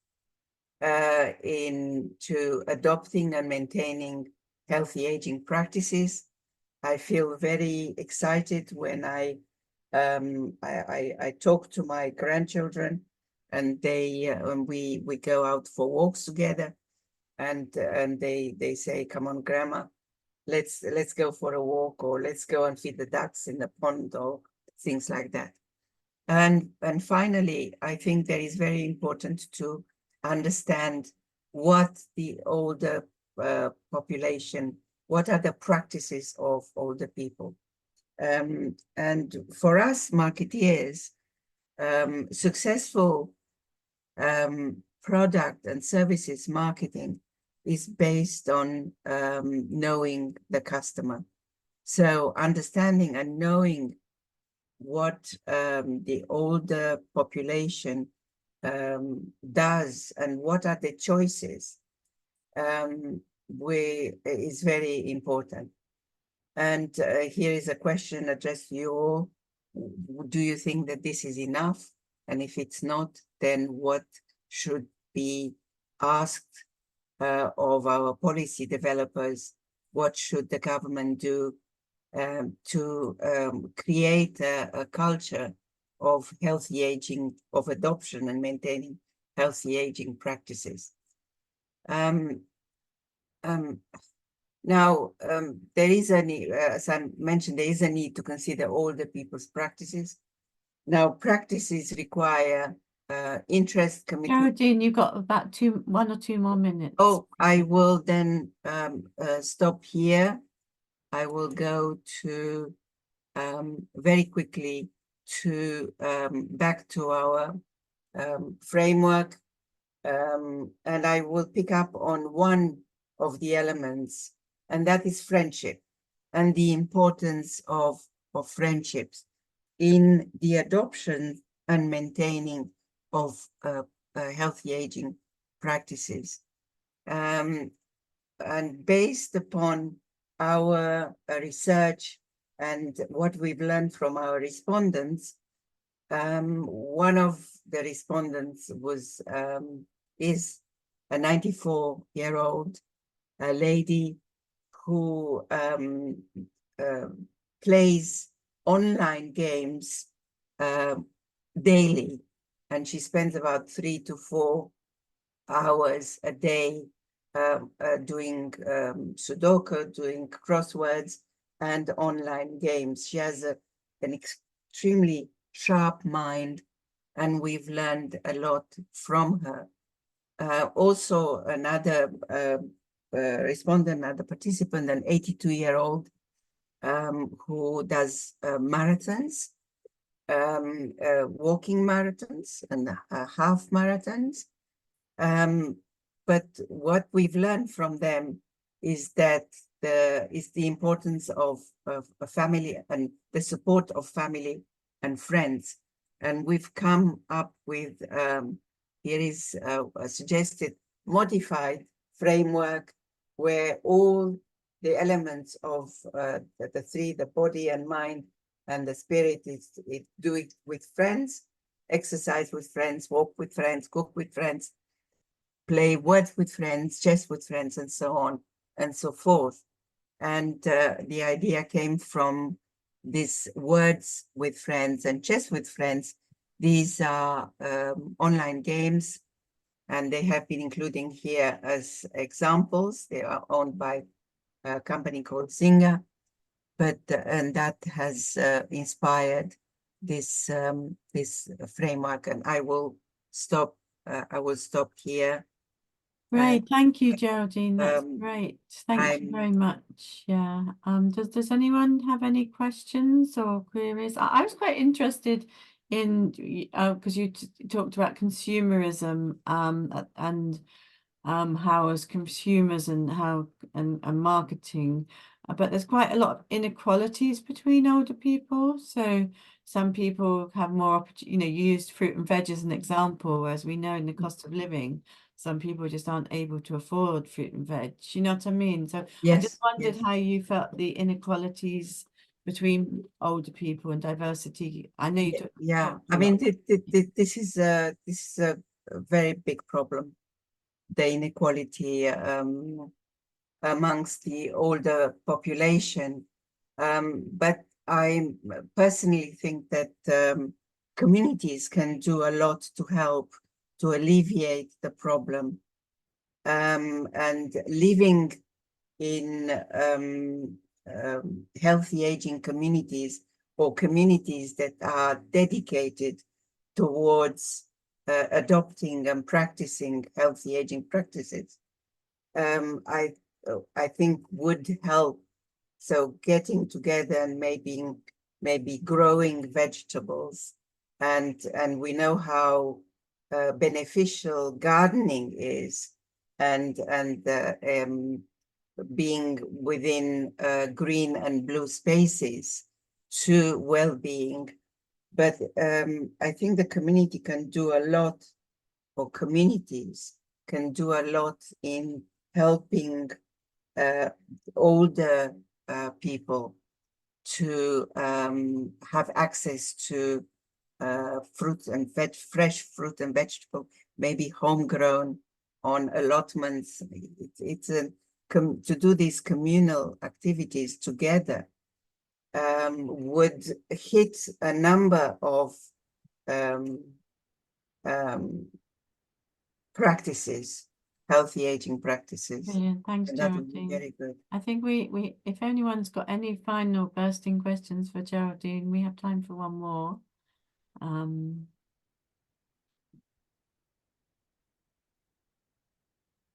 into adopting and maintaining healthy aging practices. I feel very excited when I talk to my grandchildren, and when we go out for walks together, and they say, "Come on, Grandma, let's go for a walk, or let's go and feed the ducks in the pond," or things like that. And finally, I think that is very important to understand what the older population, what are the practices of older people. And for us marketeers, successful product and services marketing is based on knowing the customer. So understanding and knowing what the older population does and what are the choices is very important. And here is a question addressed to you all. Do you think that this is enough? And if it's not, then what should be asked of our policy developers? What should the government do to create a culture of healthy aging, of adoption and maintaining healthy aging practices? Now, there is a need, as I mentioned, there is a need to consider older people's practices. Now, practices require interest, commitment. Geraldine, you've got about 1 or 2 more minutes. Oh, I will then stop here. I will go to very quickly to back to our framework, and I will pick up on one of the elements, and that is friendship and the importance of friendships in the adoption and maintaining of healthy aging practices. And based upon our research and what we've learned from our respondents, one of the respondents is a 94-year-old lady who plays online games daily, and she spends about 3 to 4 hours a day doing Sudoku, doing crosswords and online games. She has an extremely sharp mind, and we've learned a lot from her. Also, another respondent, another participant, an 82-year-old who does marathons, walking marathons and half marathons. But what we've learned from them is that the importance of a family and the support of family and friends. And we've come up with, here is a suggested modified framework where all the elements of the three, the body and mind and the spirit, do it with friends, exercise with friends, walk with friends, cook with friends, play words with friends, chess with friends, and so on and so forth. And the idea came from these words with friends and chess with friends. These are online games, and they have been including here as examples. They are owned by a company called Zynga, and that has inspired this this framework. And I will stop. I will stop here. Great, thank you, Geraldine. That's great. Thank you very much. Yeah. Does anyone have any questions or queries? I was quite interested in because you talked about consumerism and how as consumers and how and marketing but there's quite a lot of inequalities between older people. So some people have more opportunity, you know, you used fruit and veg as an example, whereas we know in the cost of living, some people just aren't able to afford fruit and veg. You know what I mean? So I just Yes, wondered yes. how you felt the inequalities between older people and diversity. I know you Yeah, talked I a mean, lot. this is a very big problem, the inequality amongst the older population. But I personally think that communities can do a lot to help to alleviate the problem. And living in healthy aging communities, or communities that are dedicated towards adopting and practicing healthy aging practices, I think would help. So getting together and maybe growing vegetables, and we know how beneficial gardening is, and being within green and blue spaces to well-being. But I think the community can do a lot, or communities can do a lot in helping older people to have access to fresh fruit and vegetable, maybe homegrown on allotments. It's to do these communal activities together would hit a number of practices, healthy aging practices. Brilliant. Thanks, And that would be Geraldine. very good. I think we if anyone's got any final bursting questions for Geraldine, we have time for one more.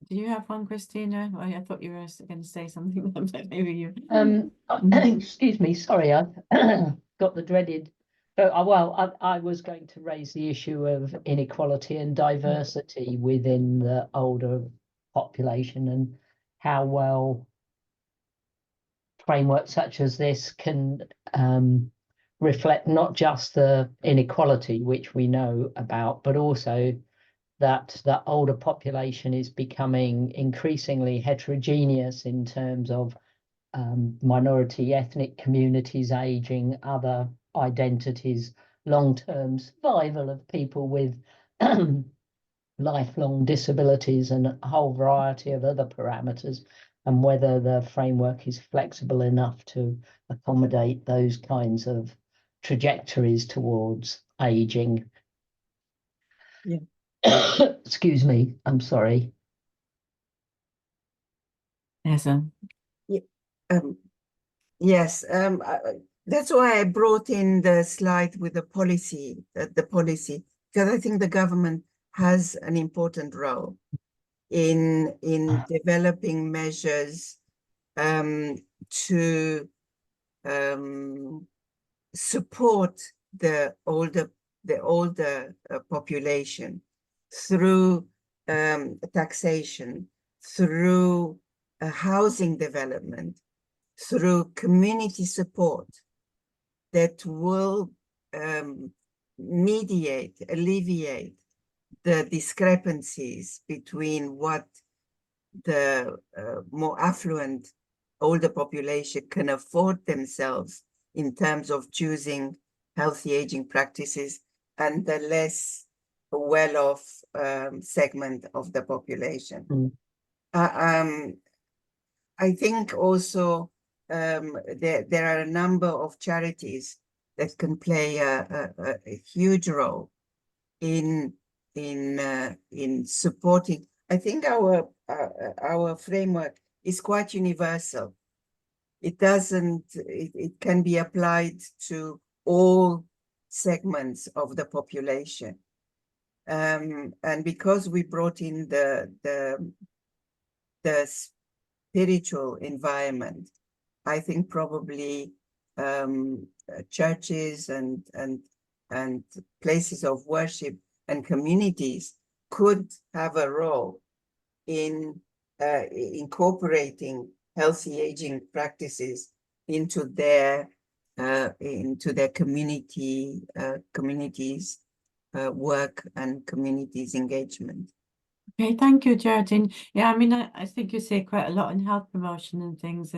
Do you have one, Christina? Oh, I thought you were going to say something. Maybe you. Excuse me, sorry, I've got the dreaded. Well, I was going to raise the issue of inequality and diversity within the older population, and how well frameworks such as this can reflect not just the inequality which we know about, but also that the older population is becoming increasingly heterogeneous in terms of minority ethnic communities aging, other identities, long-term survival of people with lifelong disabilities, and a whole variety of other parameters, and whether the framework is flexible enough to accommodate those kinds of trajectories towards aging. Yeah. Excuse me, I'm sorry. Yes, Yes, that's why I brought in the slide with the policy, because I think the government has an important role in developing measures to support the older population through taxation, through housing development, through community support that will alleviate the discrepancies between what the more affluent older population can afford themselves in terms of choosing healthy aging practices, and the less well-off segment of the population. I think also there are a number of charities that can play a huge role in supporting. I think our framework is quite universal. It can be applied to all segments of the population. And because we brought in the spiritual environment, I think probably churches and places of worship and communities could have a role in incorporating healthy aging practices into their communities work and communities engagement. Okay, thank you, Geraldine. Yeah, I mean, I think you say quite a lot in health promotion and things.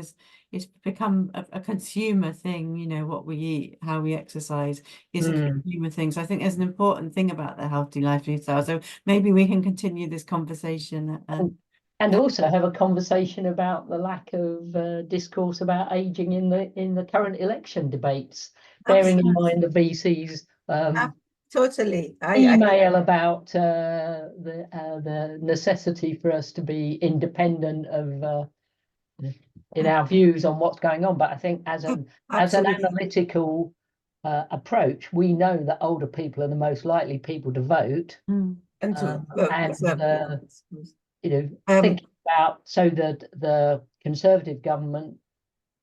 It's become a consumer thing, you know, what we eat, how we exercise is a consumer thing. So I think there's an important thing about the healthy lifestyle. So maybe we can continue this conversation. And also have a conversation about the lack of discourse about ageing in the current election debates, bearing in mind the VC's Totally. email about the necessity for us to be independent of in our views on what's going on. But I think as an analytical approach, we know that older people are the most likely people to vote. You know, thinking about the Conservative government,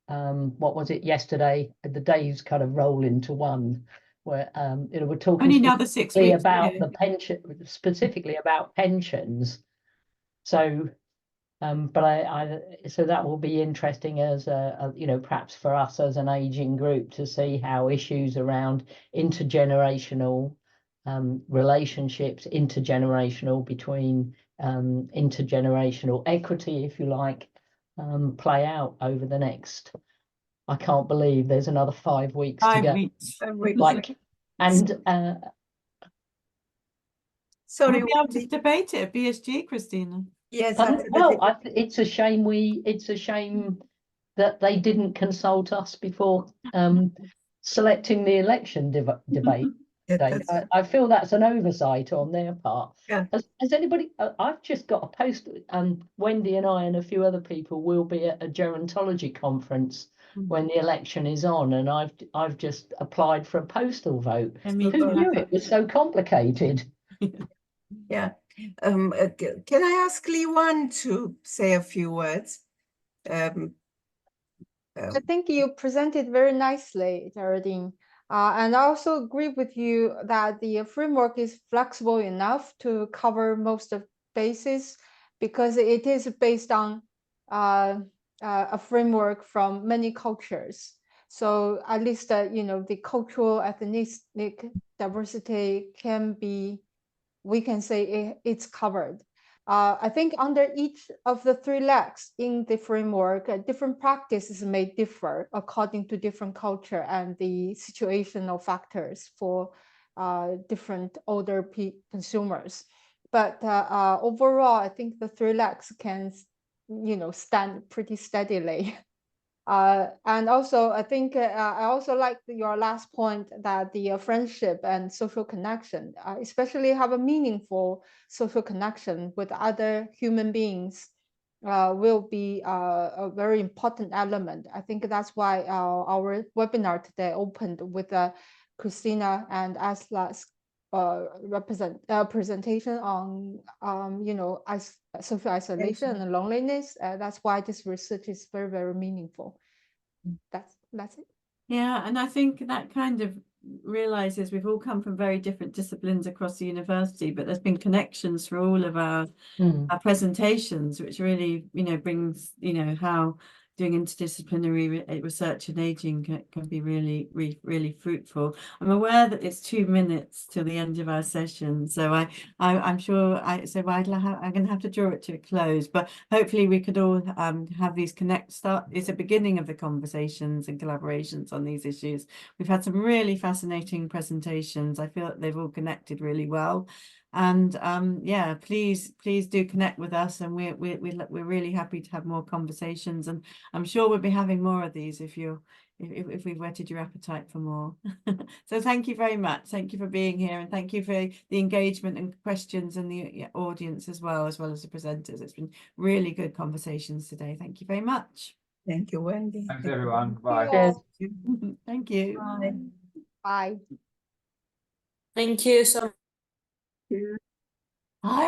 what was it yesterday? The days kind of roll into one, where you know, we're talking only another 6 weeks about the pension, specifically about pensions. So but so that will be interesting as you know, perhaps for us as an aging group to see how issues around intergenerational relationships, intergenerational between intergenerational equity, if you like, play out over the next. I can't believe there's another 5 weeks to go. 5 weeks. Like, and sorry, we'll be able to debate it at BSG, Christina. Yes, well, it's a shame it's a shame that they didn't consult us before selecting the election debate. I feel that's an oversight on their part. Yeah. Has anybody? I've just got a post, and Wendy and I and a few other people will be at a gerontology conference when the election is on, and I've just applied for a postal vote. Who knew it was so complicated? Yeah. Can I ask Lee Wan to say a few words? I think you presented very nicely, Geraldine. And I also agree with you that the framework is flexible enough to cover most of bases, because it is based on a framework from many cultures. So at least you know, the cultural ethnic diversity can be, we can say it's covered. I think under each of the 3 legs in the framework, different practices may differ according to different culture and the situational factors for different older consumers. But overall, I think the 3 legs can, you know, stand pretty steadily. And also, I think I also like your last point that the friendship and social connection, especially have a meaningful social connection with other human beings, will be a very important element. I think that's why our webinar today opened with Christina and Asla's presentation on you know, social isolation and loneliness. That's why this research is very, very meaningful. That's it. Yeah, and I think that kind of realizes we've all come from very different disciplines across the university, but there's been connections for all of our presentations, which really, you know, brings, you know, how doing interdisciplinary research in aging can be really fruitful. I'm aware that it's 2 minutes till the end of our session, so I'm sure I'm going to have to draw it to a close, but hopefully we could all have these it's a beginning of the conversations and collaborations on these issues. We've had some really fascinating presentations. I feel that they've all connected really well. And yeah, please do connect with us, and we're really happy to have more conversations, and I'm sure we'll be having more of these if we've whetted your appetite for more. So thank you very much. Thank you for being here, and thank you for the engagement and questions and the audience as well as the presenters. It's been really good conversations today. Thank you very much. Thank you, Wendy. Thanks everyone. Bye. Thank you. Bye. Bye. Thank you so much. Hi.